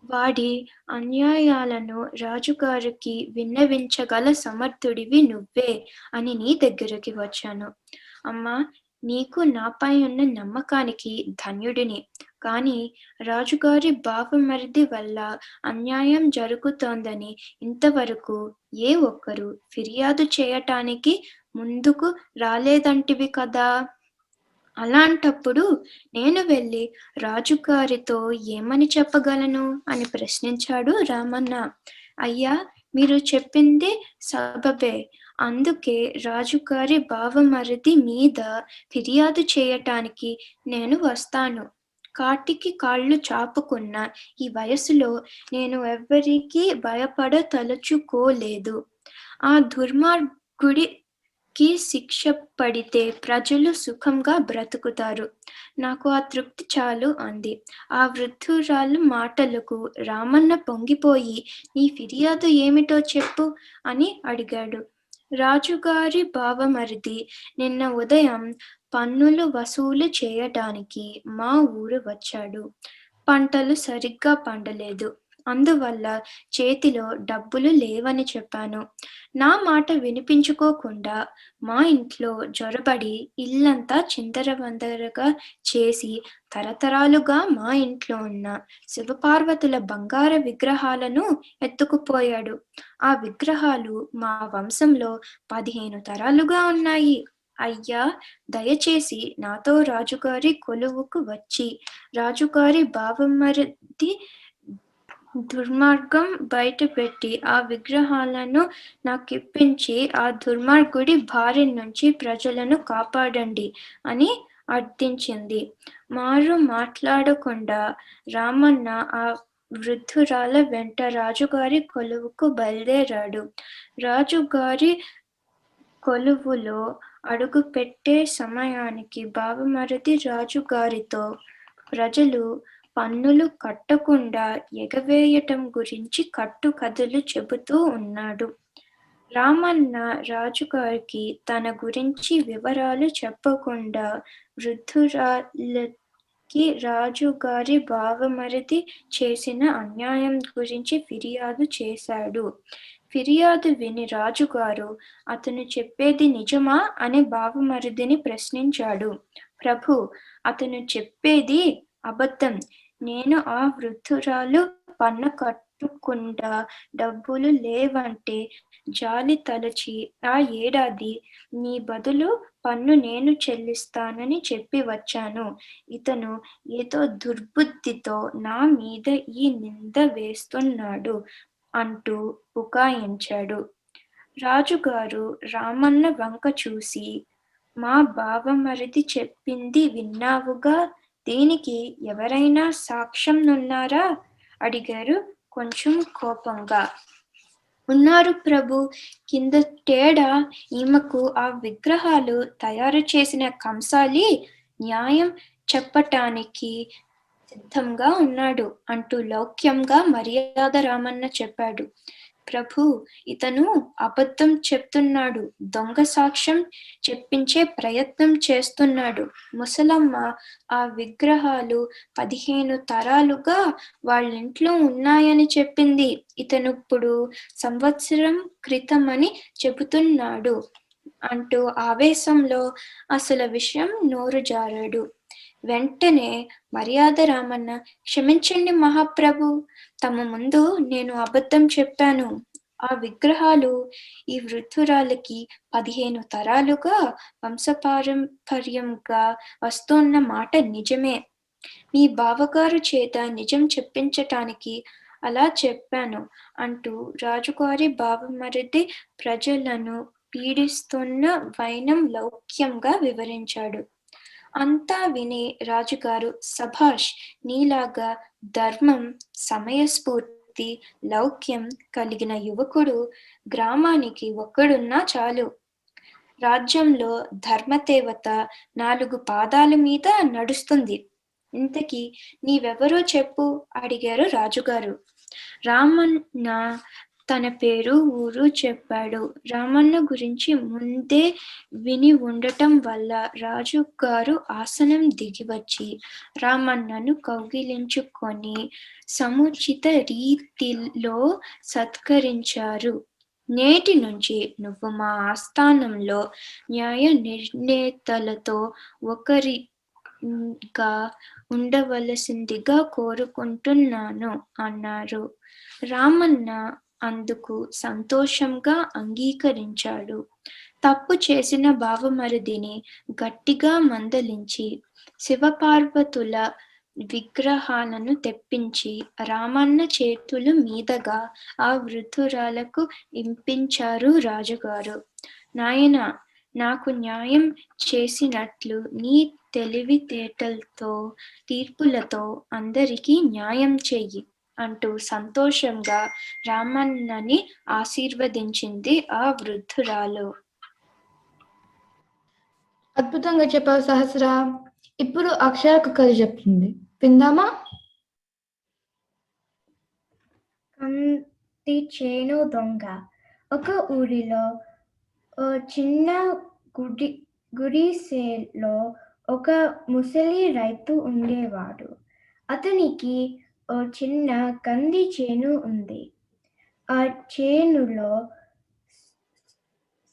వాడి అన్యాయాలను రాజుగారికి విన్నవించగల సమర్థుడివి నువ్వే అని నీ దగ్గరికి వచ్చాను. అమ్మా, నీకు నాపై ఉన్న నమ్మకానికి ధన్యుడిని. కానీ రాజుగారి బావమరిది వల్ల అన్యాయం జరుగుతోందని ఇంతవరకు ఏ ఒక్కరు ఫిర్యాదు చేయటానికి ముందుకు రాలేదంటివి కదా. అలాంటప్పుడు నేను వెళ్ళి రాజుగారితో ఏమని చెప్పగలను అని ప్రశ్నించాడు రామన్న. అయ్యా, మీరు చెప్పింది సబబే. అందుకే రాజుగారి బావమరిది మీద ఫిర్యాదు చేయటానికి నేను వస్తాను. కాటికి కాళ్ళు చాపుకున్న ఈ వయసులో నేను ఎవ్వరికీ భయపడతలుచుకోలేదు. ఆ దుర్మార్గుడికి శిక్ష పడితే ప్రజలు సుఖంగా బ్రతుకుతారు. నాకు ఆ తృప్తి చాలు అంది. ఆ వృద్ధురాలు మాటలకు రామన్న పొంగిపోయి, నీ ఫిర్యాదు ఏమిటో చెప్పు అని అడిగాడు. రాజుగారి బావమరిది నిన్న ఉదయం పన్నులు వసూలు చేయటానికి మా ఊరు వచ్చాడు. పంటలు సరిగ్గా పండలేదు. అందువల్ల చేతిలో డబ్బులు లేవని చెప్పాను. నా మాట వినిపించుకోకుండా మా ఇంట్లో జొరబడి ఇల్లంతా చిందరవందరగా చేసి తరతరాలుగా మా ఇంట్లో ఉన్న శివపార్వతుల బంగారు విగ్రహాలను ఎత్తుకుపోయాడు. ఆ విగ్రహాలు మా వంశంలో 15 తరాలుగా ఉన్నాయి. అయ్యా, దయచేసి నాతో రాజుగారి కొలువుకు వచ్చి రాజుగారి బావమరిది దుర్మార్గం బయటపెట్టి ఆ విగ్రహాలను నాకిప్పించి ఆ దుర్మార్గుడి బారి నుంచి ప్రజలను కాపాడండి అని అర్థించింది. మారు మాట్లాడకుండా రామన్న ఆ వృద్ధురాల వెంట రాజుగారి కొలువుకు బయలుదేరాడు. రాజుగారి కొలువులో అడుగు పెట్టే సమయానికి బావమరిది రాజుగారితో ప్రజలు పన్నులు కట్టకుండా ఎగవేయటం గురించి కట్టుకథలు చెబుతూ ఉన్నాడు. రామన్న రాజుగారికి తన గురించి వివరాలు చెప్పకుండా వృద్ధురాలికి రాజుగారి బావమరిది చేసిన అన్యాయం గురించి ఫిర్యాదు చేశాడు. ఫిర్యాదు విని రాజుగారు అతను చెప్పేది నిజమా అని బావమరిదిని ప్రశ్నించాడు. ప్రభు, అతను చెప్పేది అబద్ధం. నేను ఆ వృద్ధురాలు పన్ను కట్టకుండా డబ్బులు లేవంటే జాలి తలచి ఆ ఏడాది నీ బదులు పన్ను నేను చెల్లిస్తానని చెప్పి వచ్చాను. ఇతను ఏదో దుర్బుద్ధితో నా మీద ఈ నింద వేస్తున్నాడు అంటూ బుకాయించాడు. రాజుగారు రామన్న వంక చూసి, మా బావమరిది చెప్పింది విన్నావుగా, దీనికి ఎవరైనా సాక్ష్యం ఉన్నారా? అడిగారు కొంచెం కోపంగా. ఉన్నారు ప్రభు, కిందటేడా ఈమెకు ఆ విగ్రహాలు తయారు చేసిన కంసాలి న్యాయం చెప్పటానికి సిద్ధంగా ఉన్నాడు అంటూ లౌక్యంగా మర్యాద రామన్న చెప్పాడు. ప్రభు, ఇతను అబద్ధం చెప్తున్నాడు, దొంగ సాక్ష్యం చెప్పించే ప్రయత్నం చేస్తున్నాడు. ముసలమ్మ ఆ విగ్రహాలు 15 తరాలుగా వాళ్ళింట్లో ఉన్నాయని చెప్పింది. ఇతనిప్పుడు సంవత్సరం క్రితమని చెబుతున్నాడు అంటూ ఆవేశంలో అసలు విషయం నోరు జారాడు. వెంటనే మర్యాద రామన్న, క్షమించండి మహాప్రభు, తమ ముందు నేను అబద్ధం చెప్పాను. ఆ విగ్రహాలు ఈ వృద్ధురాలకి 15 తరాలుగా వంశపారంపర్యంగా వస్తున్న మాట నిజమే. మీ బావగారు చేత నిజం చెప్పించటానికి అలా చెప్పాను అంటూ రాజుగారి బావమరిది ప్రజలను పీడిస్తున్న వైనం లౌక్యంగా వివరించాడు. అంతా విని రాజుగారు, సభాష్, నీలాగా ధర్మం, సమయస్ఫూర్తి, లౌక్యం కలిగిన యువకుడు గ్రామానికి ఒక్కడున్నా చాలు. రాజ్యంలో ధర్మదేవత 4 పాదాల మీద నడుస్తుంది. ఇంతకీ నీవెవరో చెప్పు అడిగారు రాజుగారు. రామన్న తన పేరు, ఊరు చెప్పాడు. రామన్న గురించి ముందే విని ఉండటం వల్ల రాజుగారు ఆసనం దిగివచ్చి రామన్నను కౌగిలించుకొని సముచిత రీతిలో సత్కరించారు. నేటి నుంచి నువ్వు మా ఆస్థానంలో న్యాయ నిర్ణేతలతో ఒకరిగా ఉండవలసిందిగా కోరుకుంటున్నాను అన్నారు. రామన్న అందుకు సంతోషంగా అంగీకరించాడు. తప్పు చేసిన బావమరిదిని గట్టిగా మందలించి శివపార్వతుల విగ్రహాలను తెప్పించి రామన్న చేతుల మీదుగా ఆ వృద్ధురాలకు ఇంపించారు రాజుగారు. నాయనా, నాకు న్యాయం చేసినట్లు నీ తెలివితేటలతో, తీర్పులతో అందరికీ న్యాయం చెయ్యి అంటూ సంతోషంగా రామన్నని ఆశీర్వదించింది ఆ వృద్ధురాలు. అద్భుతంగా చెప్పావు సహస్ర. ఇప్పుడు అక్షరకు కథ చెప్తుంది, విందామా? కంది చేను దొంగ. ఒక ఊరిలో ఓ చిన్న గుడిసెలో ఒక ముసలి రైతు ఉండేవాడు. అతనికి ఓ చిన్న కంది చేను ఉంది. ఆ చేనులో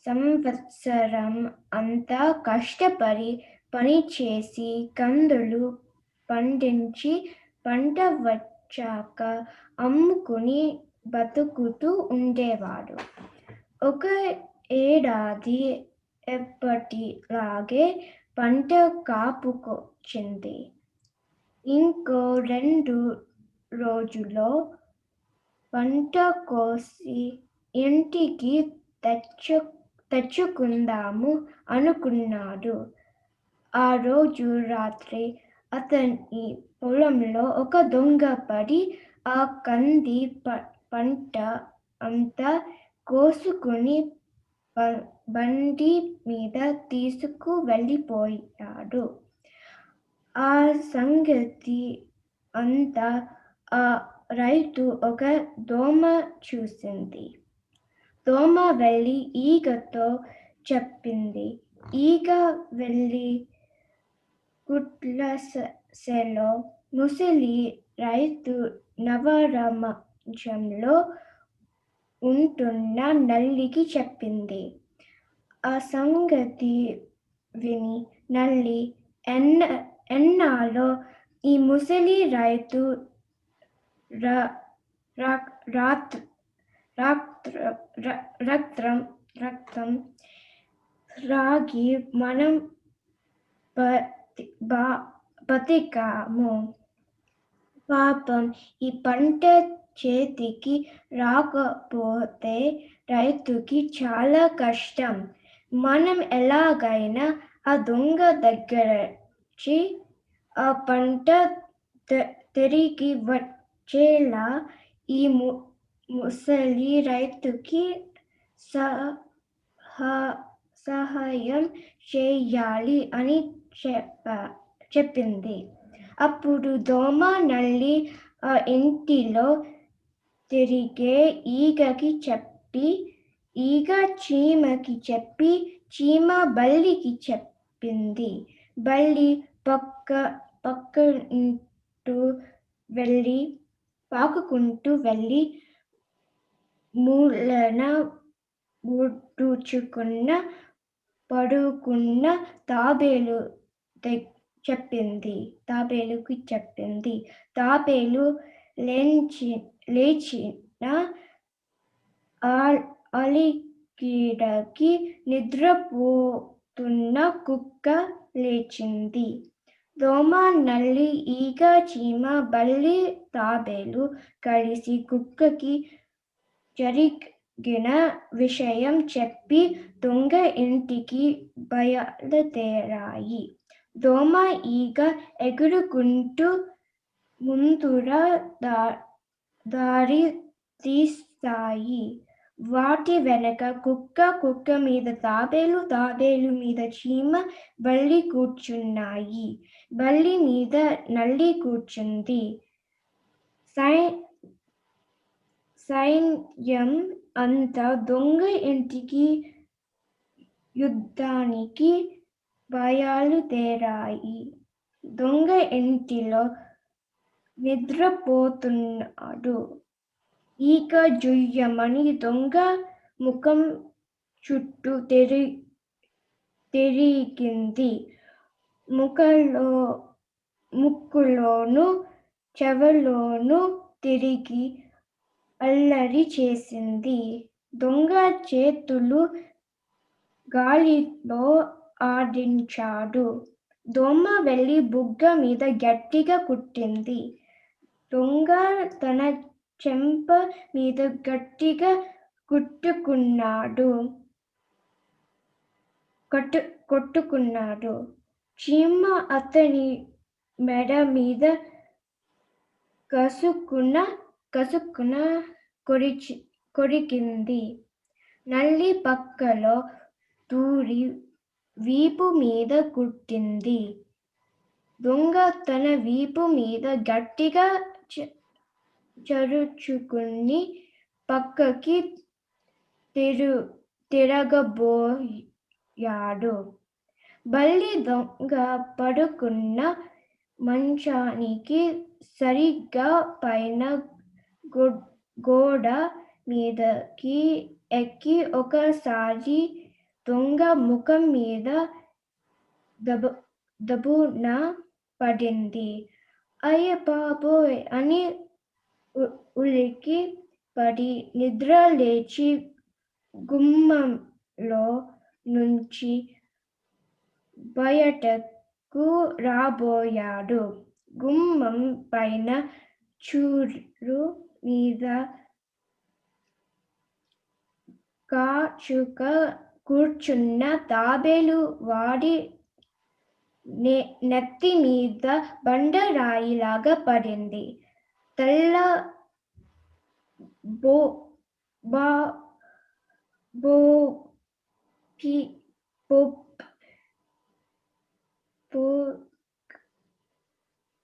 సంవత్సరం అంతా కష్టపడి పనిచేసి కందులు పండించి పంట వచ్చాక అమ్ముకుని బతుకుతూ ఉండేవాడు. ఒక ఏడాది ఎప్పటిలాగే పంట కాపుకొచ్చింది. ఇంకో 2 రోజుల్లో పంట కోసి ఇంటికి తెచ్చుకుందాము అనుకున్నాడు. ఆ రోజు రాత్రి అతని పొలంలో ఒక దొంగ పడి ఆ కంది పంట అంతా కోసుకుని బండి మీద తీసుకు వెళ్ళిపోయాడు. ఆ సంగతి అంతా ఆ రైతు ఒక దోమ చూసింది. దోమ వెళ్ళి ఈగతో చెప్పింది. ఈగ వెళ్ళి గుడ్లసెలో ముసలి రైతు నవరాజ్యంలో ఉంటున్న నల్లికి చెప్పింది. ఆ సంగతి విని నల్లి ఎన్నాలో ఈ ముసలి రైతు రక్తం రాగి మనం బతికాము. పాపం ఈ పంట చేతికి రాకపోతే రైతుకి చాలా కష్టం. మనం ఎలాగైనా ఆ దొంగ దగ్గరచి ఆ పంట తిరిగి వచ్చేలా ఈ ముసలి రైతుకి సహాయం చేయాలి అని చెప్పింది. అప్పుడు దోమ నల్లి ఆ ఇంటిలో తిరిగే ఈగకి చెప్పి, ఈగ చీమకి చెప్పి, చీమ బల్లికి చెప్పింది. బల్లి పాకుకుంటూ వెళ్ళి మూలన పడుకున్న తాబేలుకి చెప్పింది. తాబేలు లేచిన అలికిడికి నిద్రపోతున్న కుక్క లేచింది. దోమ, నల్లి, ఈగ, చీమ, బల్లి, తాబేలు కలిసి కుక్కకి జరిగిన విషయం చెప్పి దొంగ ఇంటికి బయలుదేరాయి. దోమ, ఈగ ఎగురుకుంటూ ముందుగా దారి తీస్తాయి. వాటి వెనక కుక్క మీద తాబేలు, తాబేలు మీద చీమ, బల్లి కూర్చున్నాయి. బల్లి మీద నల్లి కూర్చుంది. సైన్యం అంతా దొంగ ఇంటికి యుద్ధానికి బయలుదేరాయి. దొంగ ఇంటిలో నిద్రపోతున్నాడు. ఈగ జుయ్యమని దొంగ ముఖం చుట్టూ తిరిగింది. ముక్కులోను చెవులోను తిరిగి అల్లరి చేసింది. దొంగ చేతులు గాలిలో ఆడించాడు. దోమ వెళ్ళి బుగ్గ మీద గట్టిగా కుట్టింది. దొంగ తన చెంప మీద గట్టిగా కొట్టుకున్నాడు. చీమ అతని మెడ మీద కసుక్కున కొరికింది. నల్లి పక్కలో దూరి వీపు మీద కుట్టింది. దొంగ తన వీపు మీద గట్టిగా చరుచుకుని పక్కకి తిరగబోయాడు. బల్లి దొంగ పడుకున్న మంచానికి సరిగ్గా పైన గోడ మీదకి ఎక్కి ఒకసారి దొంగ ముఖం మీద దబున పడింది. అయ్య బాబోయ్ అని ఉలికి పడి నిద్ర లేచి గుమ్మంలో నుంచి బయటకు రాబోయాడు. గుమ్మం పైన చూరు మీద కాచుక కూర్చున్న తాబేలు వాడి నెత్తి మీద బండరాయిలాగా పడింది. తెల్ల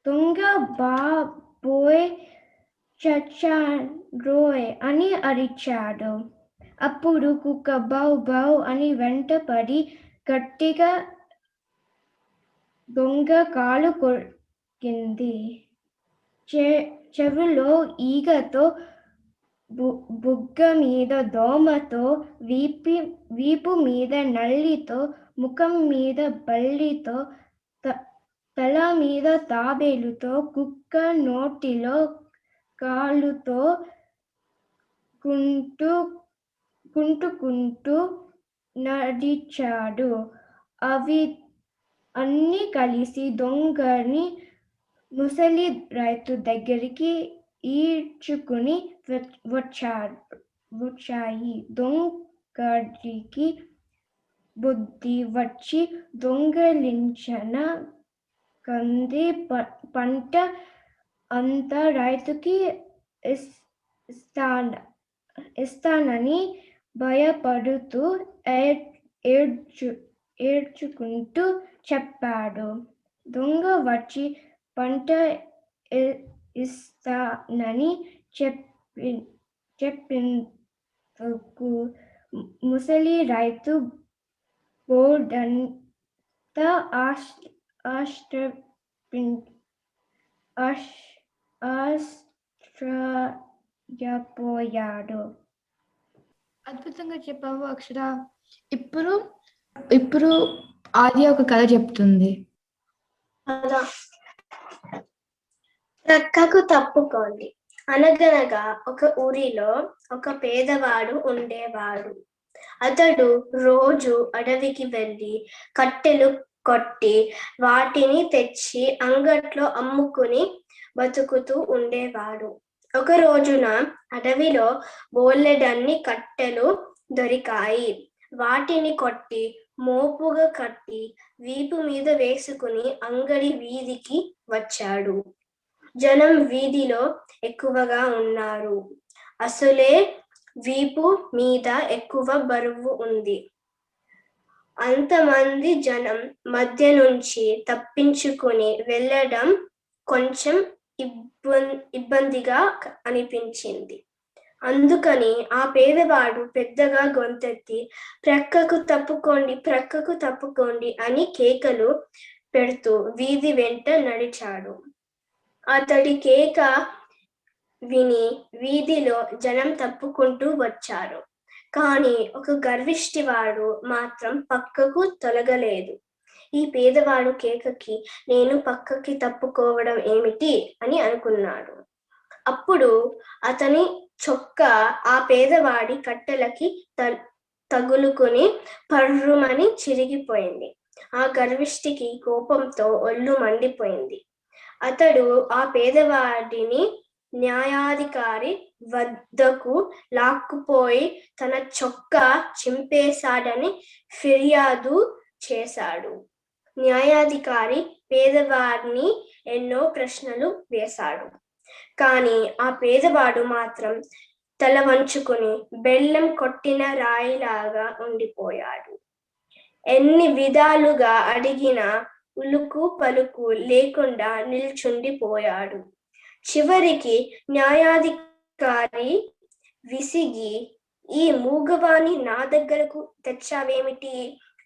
దొంగ బాబోయ్ చచ్చారోయ్ అని అరిచాడు. అప్పుడు కుక్క బౌ బౌ అని వెంటపడి గట్టిగా దొంగ కాలు కొరికింది. చెవిలో ఈగతో, బుగ్గ మీద దోమతో, వీపు మీద నల్లితో, ముఖం మీద బల్లితో, తల మీద తాబేలుతో, కుక్క నోటిలో కాలుతో కుంటుకుంటూ నడిచాడు. అవి అన్నీ కలిసి దొంగని ముసలి రైతు దగ్గరికి ఈడ్చుకుని వచ్చాయి. దొంగడికి బుద్ధి వచ్చి దొంగిలించిన కంది పంట అంతా రైతుకి ఇస్తానని భయపడుతూ ఏడ్చుకుంటూ చెప్పాడు. దొంగ వచ్చి పంట ఇస్తానని చెప్పిందుకు ముసలి రైతు బోర్డంత ఆశ్చర్యపోయాడు. అద్భుతంగా చెప్పావు అక్షర. ఇప్పుడు ఆది ఒక కథ చెప్తుంది. ప్రక్కకు తప్పుకోండి. అనగనగా ఒక ఊరిలో ఒక పేదవాడు ఉండేవాడు. అతడు రోజు అడవికి వెళ్ళి కట్టెలు కొట్టి వాటిని తెచ్చి అంగట్లో అమ్ముకుని బతుకుతూ ఉండేవాడు. ఒక రోజున అడవిలో బోలెడన్ని కట్టెలు దొరికాయి. వాటిని కొట్టి మోపుగా కట్టి వీపు మీద వేసుకుని అంగడి వీధికి వచ్చాడు. జనం వీధిలో ఎక్కువగా ఉన్నారు. అసలే వీపు మీద ఎక్కువ బరువు ఉంది. అంతమంది జనం మధ్య నుంచి తప్పించుకుని వెళ్ళడం కొంచెం ఇబ్బందిగా అనిపించింది. అందుకని ఆ పేదవాడు పెద్దగా గొంతెత్తి ప్రక్కకు తప్పుకోండి అని కేకలు పెడుతూ వీధి వెంట నడిచాడు. అతడి కేక విని వీధిలో జనం తప్పుకుంటూ వచ్చారు. కానీ ఒక గర్విష్టివాడు మాత్రం పక్కకు తొలగలేదు. ఈ పేదవాడు కేకకి నేను పక్కకి తప్పుకోవడం ఏమిటి అని అనుకున్నాడు. అప్పుడు అతని చొక్కా ఆ పేదవాడి కట్టెలకి తగులుకుని పర్రుమని చిరిగిపోయింది. ఆ గర్విష్టికి కోపంతో ఒళ్ళు మండిపోయింది. అతడు ఆ పేదవాడిని న్యాయాధికారి వద్దకు లాక్కుపోయి తన చొక్కా చింపేశాడని ఫిర్యాదు చేశాడు. న్యాయాధికారి పేదవాడిని ఎన్నో ప్రశ్నలు వేశాడు. కానీ ఆ పేదవాడు మాత్రం తల వంచుకుని బెల్లం కొట్టిన రాయిలాగా ఉండిపోయాడు. ఎన్ని విధాలుగా అడిగినా ఉలుకు పలుకు లేకుండా నిల్చుండిపోయాడు. చివరికి న్యాయాధికారి విసిగి ఈ మూగవాణి నా దగ్గరకు తెచ్చావేమిటి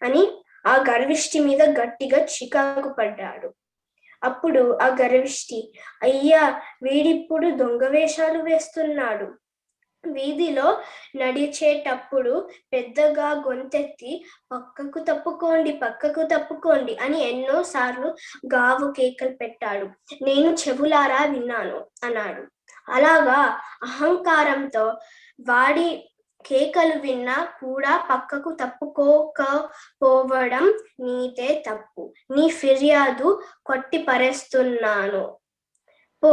అని ఆ గర్విష్టి మీద గట్టిగా చికాకు పడ్డాడు. అప్పుడు ఆ గర్విష్టి, అయ్యా, వీడిప్పుడు దొంగ వేషాలు వేస్తున్నాడు. వీధిలో నడిచేటప్పుడు పెద్దగా గొంతెత్తి పక్కకు తప్పుకోండి అని ఎన్నో సార్లు గావు కేకలు పెట్టాడు. నేను చెవులారా విన్నాను అన్నాడు. అలాగా అహంకారంతో వాడి కేకలు విన్నా కూడా పక్కకు తప్పుకోకపోవడం నీదే తప్పు. నీ ఫిర్యాదు కొట్టి పరేస్తున్నాను పో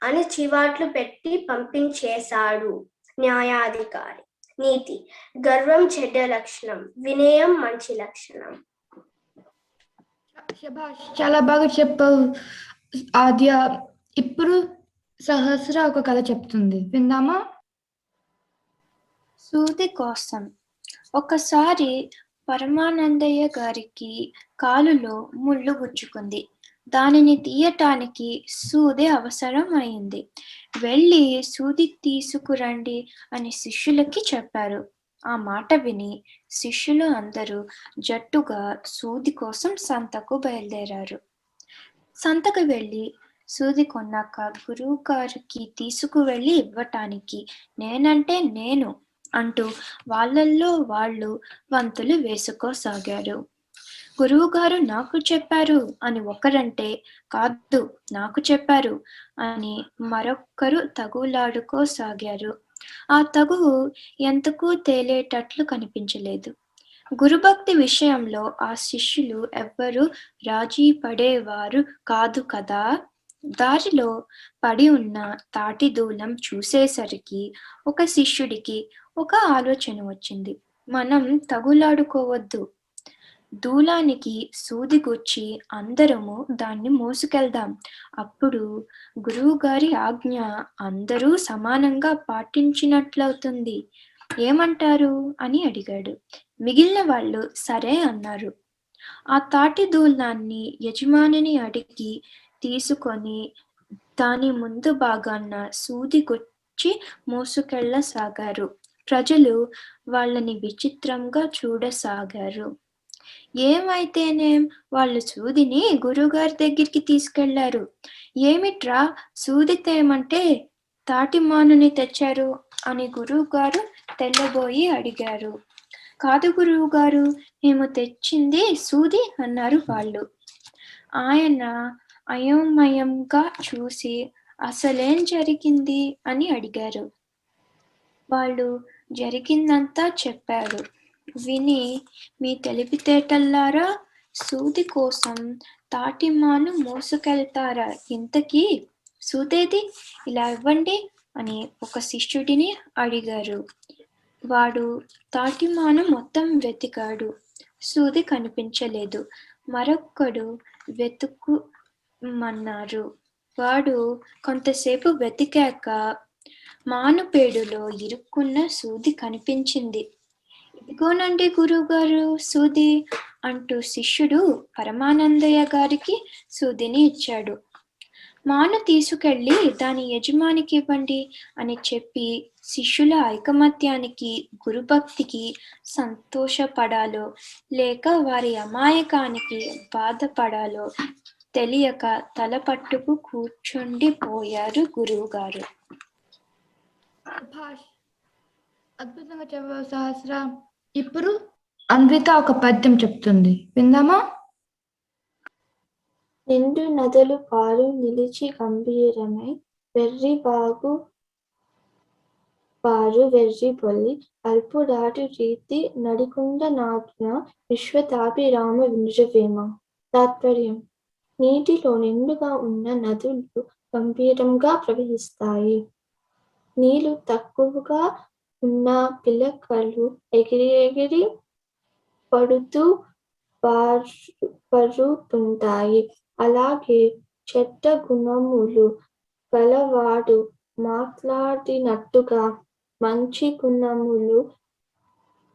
అని చివాట్లు పెట్టి పంపించేశాడు న్యాయాధికారి. నీతి: గర్వం చెడ్డ లక్షణం, వినయం మంచి లక్షణం. శభాష్, చాలా బాగా చెప్పావు ఆద్య. ఇప్పుడు సహస్ర ఒక కథ చెప్తుంది, విందామా? సూది కోసం. ఒకసారి పరమానందయ్య గారికి కాలులో ముళ్ళు గుచ్చుకుంది. దానిని తీయటానికి సూది అవసరం అయింది. వెళ్ళి సూది తీసుకురండి అని శిష్యులకి చెప్పారు. ఆ మాట విని శిష్యులు అందరూ జట్టుగా సూది కోసం సంతకు బయలుదేరారు. సంతకు వెళ్ళి సూది కొన్నాక గురువు గారికి తీసుకువెళ్ళి ఇవ్వటానికి నేనంటే నేను అంటూ వాళ్ళల్లో వాళ్ళు వంతులు వేసుకోసాగారు. గురువు గారు నాకు చెప్పారు అని ఒకరంటే, కాదు నాకు చెప్పారు అని మరొక్కరు తగులాడుకోసాగారు. ఆ తగువు ఎంతకు తేలేటట్లు కనిపించలేదు. గురుభక్తి విషయంలో ఆ శిష్యులు ఎవ్వరూ రాజీ పడేవారు కాదు కదా. దారిలో పడి ఉన్న తాటి దూలం చూసేసరికి ఒక శిష్యుడికి ఒక ఆలోచన వచ్చింది. మనం తగులాడుకోవద్దు, దూలానికి సూది గుచ్చి అందరము దాన్ని మోసుకెళ్దాం. అప్పుడు గురువుగారి ఆజ్ఞ అందరూ సమానంగా పాటించినట్లవుతుంది. ఏమంటారు అని అడిగాడు. మిగిలిన వాళ్ళు సరే అన్నారు. ఆ తాటి దూలాన్ని యజమానిని అడిగి తీసుకొని దాని ముందు భాగాన సూది గుచ్చి మోసుకెళ్ళసాగారు. ప్రజలు వాళ్ళని విచిత్రంగా చూడసాగారు. ఏమైతేనేం వాళ్ళు సూదిని గురువుగారి దగ్గరికి తీసుకెళ్లారు. ఏమిట్రా సూది తేమంటే తాటి మానుని తెచ్చారు అని గురువుగారు తెల్లబోయి అడిగారు. కాదు గురువుగారు, మేము తెచ్చింది సూది అన్నారు వాళ్ళు. ఆయన అయోమయంగా చూసి అసలేం జరిగింది అని అడిగారు. వాళ్ళు జరిగిందంతా చెప్పారు. విని మీ తెలివితేటల్లారా, సూది కోసం తాటిమాను మోసుకెళ్తారా? ఇంతకీ సూదేది, ఇలా ఇవ్వండి అని ఒక శిష్యుడిని అడిగారు. వాడు తాటిమాను మొత్తం వెతికాడు. సూది కనిపించలేదు. మరొక్కడు వెతుకుమన్నారు. వాడు కొంతసేపు వెతికాక మానుపేడులో ఇరుక్కున్న సూది కనిపించింది. ఇదిగోనండి గురువుగారు సూది అంటూ శిష్యుడు పరమానందయ్య గారికి సూదిని ఇచ్చాడు. మాను తీసుకెళ్లి దాని యజమానికి ఇవ్వండి అని చెప్పి శిష్యుల ఐకమత్యానికి, గురుభక్తికి సంతోషపడాలో లేక వారి అమాయకానికి బాధపడాలో తెలియక తల పట్టుకు కూర్చుండిపోయారు గురువుగారు. అద్భుతంగా చెప్పావు సహస్ర. ఇప్పుడు అన్విత ఒక పద్యం చెప్తుంది, విందామా? నిండు నదులు పాలు నిలిచి గంభీరమై వెర్రి బాగు పారు వెర్రి బొల్లి అల్పుడాటి రీతి నడికుండ నాటున విశ్వతాభిరామ వినురవేమ. తాత్పర్యం: నీటిలో నిండుగా ఉన్న నదులు గంభీరంగా ప్రవహిస్తాయి. నీళ్లు తక్కువగా ఉన్న పిలకలు ఎగిరి పడుతూ పారుతుంటాయి. అలాగే చెడ్డ గుణములు గలవాడు మాట్లాడినట్టుగా మంచి గుణములు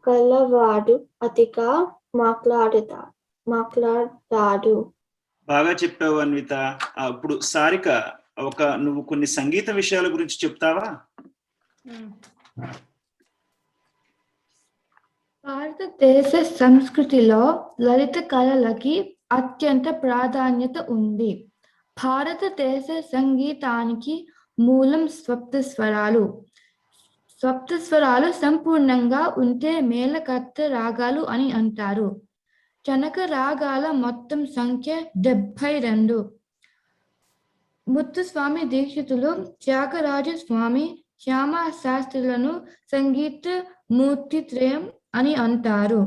గలవాడు అతిగా మాట్లాడతాడు. బాగా చెప్పావు అన్విత. ఇప్పుడు సారిక, నువ్వు కొన్ని సంగీత విషయాల గురించి చెప్తావా? భారతదేశ సంస్కృతిలో లలిత కళలకి అత్యంత ప్రాధాన్యత ఉంది. భారతదేశ సంగీతానికి మూలం సప్తస్వరాలు. సప్తస్వరాలు సంపూర్ణంగా ఉంటే మేళకర్త రాగాలు అని అంటారు. జనక రాగాల మొత్తం సంఖ్య 72. ముత్తుస్వామి దీక్షితులు, త్యాగరాజ స్వామి, శ్యామ శాస్త్రులను సంగీత మూర్తిత్రయం అని అంటారు.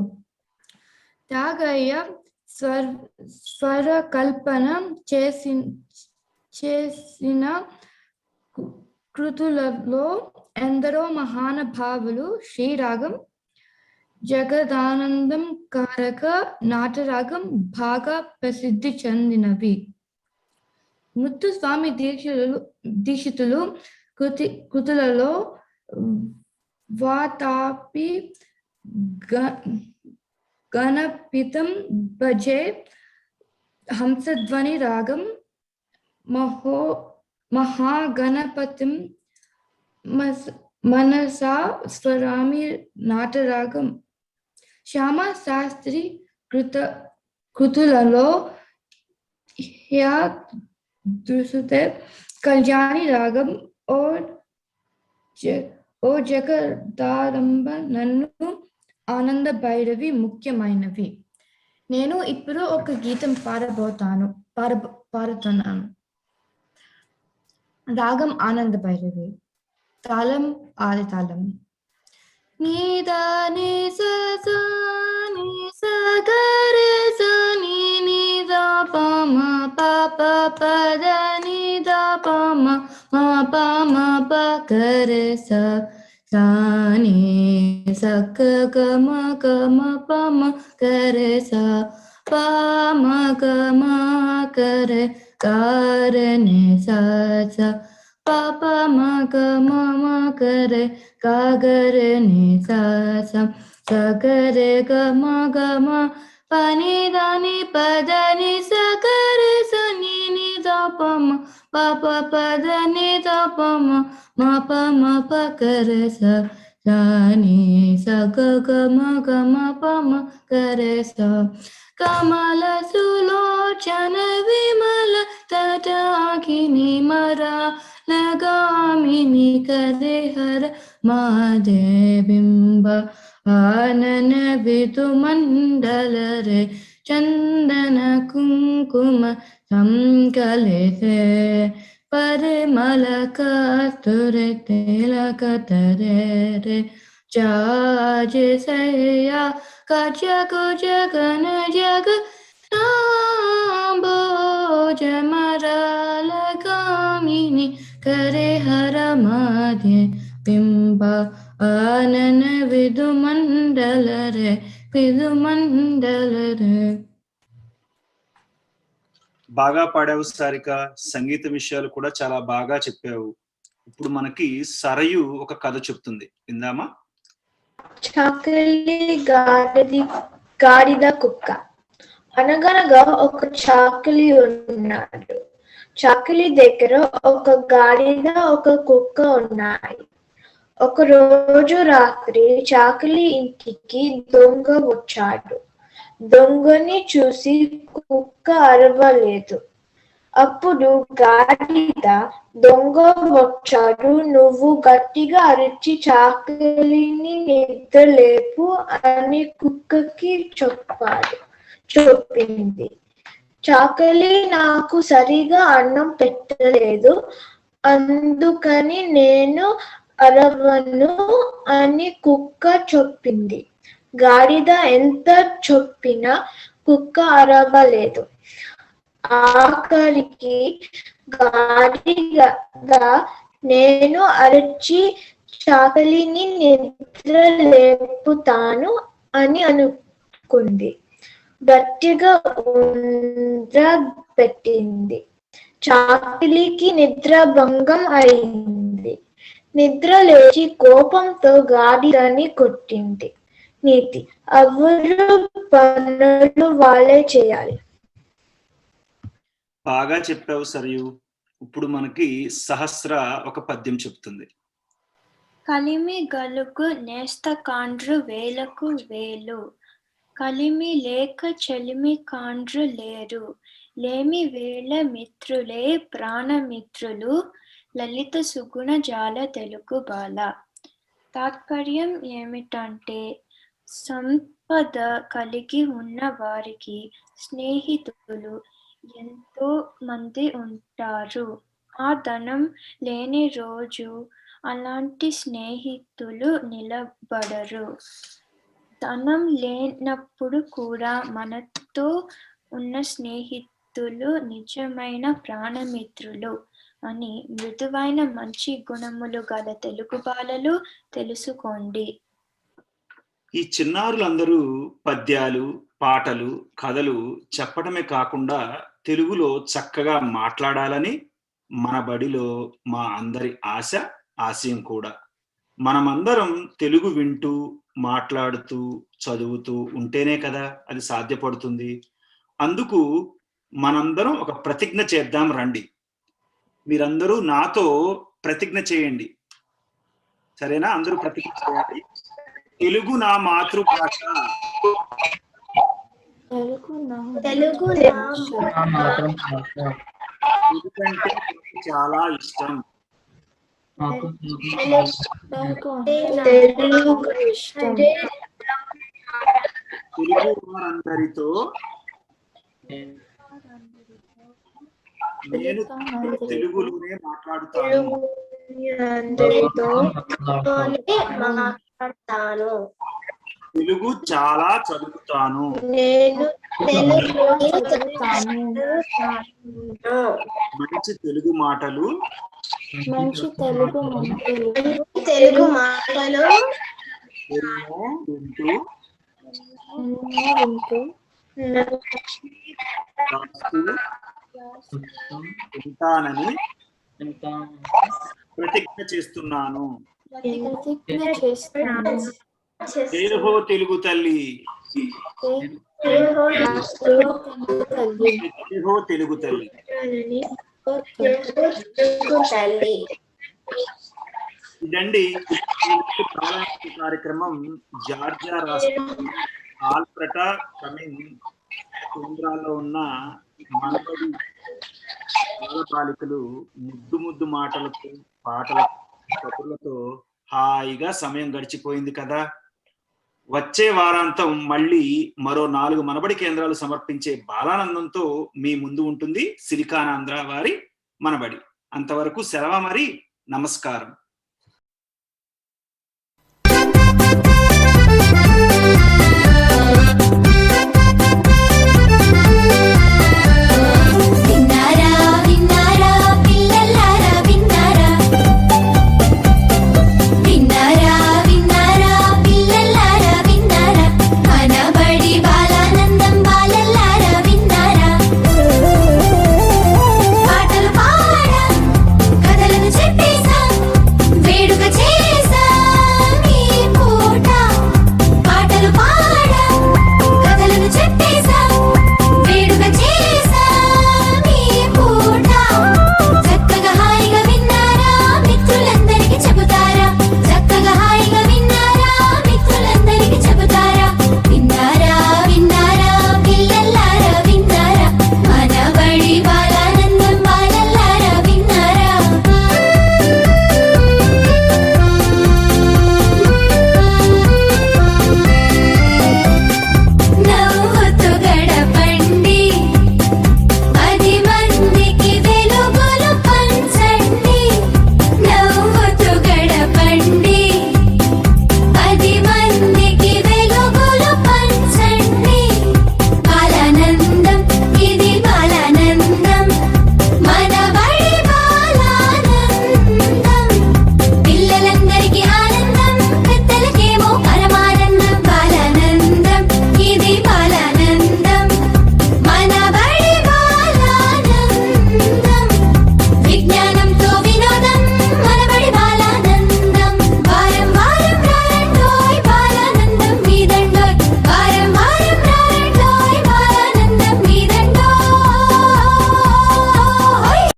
త్యాగయ్య స్వరకల్పన చేసిన కృతులలో ఎందరో మహానుభావులు శ్రీరాగం, జగదానందం కారక నాటరాగం బాగా ప్రసిద్ధి చెందినవి. ముత్తుస్వామి దీక్షితులు కృతులలో వాతాపి గణపితం భజే, హంసధ్వని రాగం, మహాగణపతిం మనసా స్వరామి నాటరాగం. శ్యామ శాస్త్రి కృతులలో కళ్యాణి రాగం ఓ జగదారంభ నన్ను ఆనంద భైరవి ముఖ్యమైనవి. నేను ఇప్పుడు ఒక గీతం పాడుతున్నాను. రాగం ఆనంద భైరవి, తాళం ఆది తాళం. నీదా నీ సా సా నీ సా గా రే సా నీ నీ దా పా మా పా పా పా దా నీ దా పా మా మా పా మా పా గా రే సా సా నీ సా గా గా మా పా మా గా రే సా పా మా గా మా గా రే గా రే నీ సా సా పా పా మా గా మా గా రే గా గా రే నీ సా సా సా గా రే గా మా పా నీ దా నీ పా దా నీ సా గా రే సా నీ నీ దా పా మా పా పా పా దా నీ దా పా మా పా గా రే సా సా నీ సా గా గా మా పా మా గా రే సా. కమల సులోచన విమల తటాకిని మరా లగామిని కరే హర మాదే బింబ ఆనన విధు మండల రే చందన కుంకుమ సంకలితే పరిమళ కస్తురి తిలక తరే రే జాజ సయ్యా కజకు జగన జగ భోజ మరాల కామిని కరే హర మాధే బింబ ఆనన విధు మండల రే విధు మండల రే. బాగా పాడావు సారిక. సంగీత విషయాలు కూడా చాలా బాగా చెప్పావు. ఇప్పుడు మనకి సరయు ఒక కథ చెప్తుంది, విందామా? చాకలి గాడిద కుక్క. అనగనగా ఒక చాకలి ఉన్నాడు. చాకలి దగ్గర ఒక గాడిద ఒక కుక్క ఉన్నాయి. ఒక రోజు రాత్రి చాకలి ఇంటికి దొంగ వచ్చాడు. దొంగని చూసి కుక్క అరవలేదు. అప్పుడు గాడిద, దొంగ వచ్చాడు, నువ్వు గట్టిగా అరిచి చాకలిని నిద్రలేపు అని కుక్కకి చెప్పింది. చాకలి నాకు సరిగా అన్నం పెట్టలేదు, అందుకని నేను అరవను అని కుక్క చెప్పింది. గాడిద ఎంత చెప్పినా కుక్క అరవలేదు. ఆఖరికి గాడిద, నేను అరిచి చాకలిని నిద్ర లేపుతాను అని అనుకుంది. గట్టిగా ఉండ్ర పెట్టింది. చాకలికి నిద్ర భంగం అయింది. నిద్ర లేచి కోపంతో గాడిదని కొట్టింది. నీతి: ఎవరు పనులు వాళ్ళే చేయాలి. బాగా చెప్పావు సరియు. ఇప్పుడు మనకి సహస్ర ఒక పద్యం చెప్తుంది. కలిమి గలుగు నేస్త కాండ్రు వేలకు వేలు, కలిమి లేక చెలిమి కాండ్రు లేరు, లేమి వేళ మిత్రులే ప్రాణమిత్రులు, లలిత సుగుణ జాల తెలుగు బాల. తాత్పర్యం ఏమిటంటే, సంపద కలిగి ఉన్న వారికి స్నేహితులు ఎంతో మంది ఉంటారు. ఆ ధనం లేని రోజు అలాంటి స్నేహితులు నిలబడరు. ధనం లేనప్పుడు కూడా మనతో ఉన్న స్నేహితులు నిజమైన ప్రాణమిత్రులు అని మృదువైన మంచి గుణములు గల తెలుగు బాలలు తెలుసుకోండి. ఈ చిన్నారులందరూ పద్యాలు, పాటలు, కథలు చెప్పడమే కాకుండా తెలుగులో చక్కగా మాట్లాడాలని మన బడిలో మా అందరి ఆశ, ఆశయం కూడా. మనమందరం తెలుగు వింటూ, మాట్లాడుతూ, చదువుతూ ఉంటేనే కదా అది సాధ్యపడుతుంది. అందుకు మనందరం ఒక ప్రతిజ్ఞ చేద్దాం రండి. మీరందరూ నాతో ప్రతిజ్ఞ చేయండి, సరేనా? అందరూ ప్రతిజ్ఞ చేయాలి. తెలుగు నా మాతృభాష. తెలుగు ఎందుకంటే చాలా ఇష్టం. తెలుగు వారందరితో నేను తెలుగులోనే మాట్లాడుతాను. అందరితో మాట్లాడతాను. తెలుగు చాలా చదువుతాను. నేను తెలుగులో చదువుతాను. మంచి తెలుగు మాటలు తెలుగు మాటలు ఎన్నో వింటూ రాస్తూ ఉంటానని ప్రతిజ్ఞ చేస్తున్నాను. జై హో తెలుగు తల్లి, జై హో తెలుగు తల్లి. ఇదండి ఈ కార్యక్రమం జార్జియా రాష్ట్రం ఆల్ఫ్రెటా కమింగ్ కేంద్రాల్లో ఉన్న మనబడి బాలబాలికలు ముద్దు మాటలతో పాటల కబుర్లతో హాయిగా సమయం గడిచిపోయింది కదా. వచ్చే వారాంతం మళ్ళీ మరో 4 మనబడి కేంద్రాలు సమర్పించే బాలానందంతో మీ ముందు ఉంటుంది సిలికానాంధ్ర వారి మనబడి. అంతవరకు సెలవు మరి. నమస్కారం.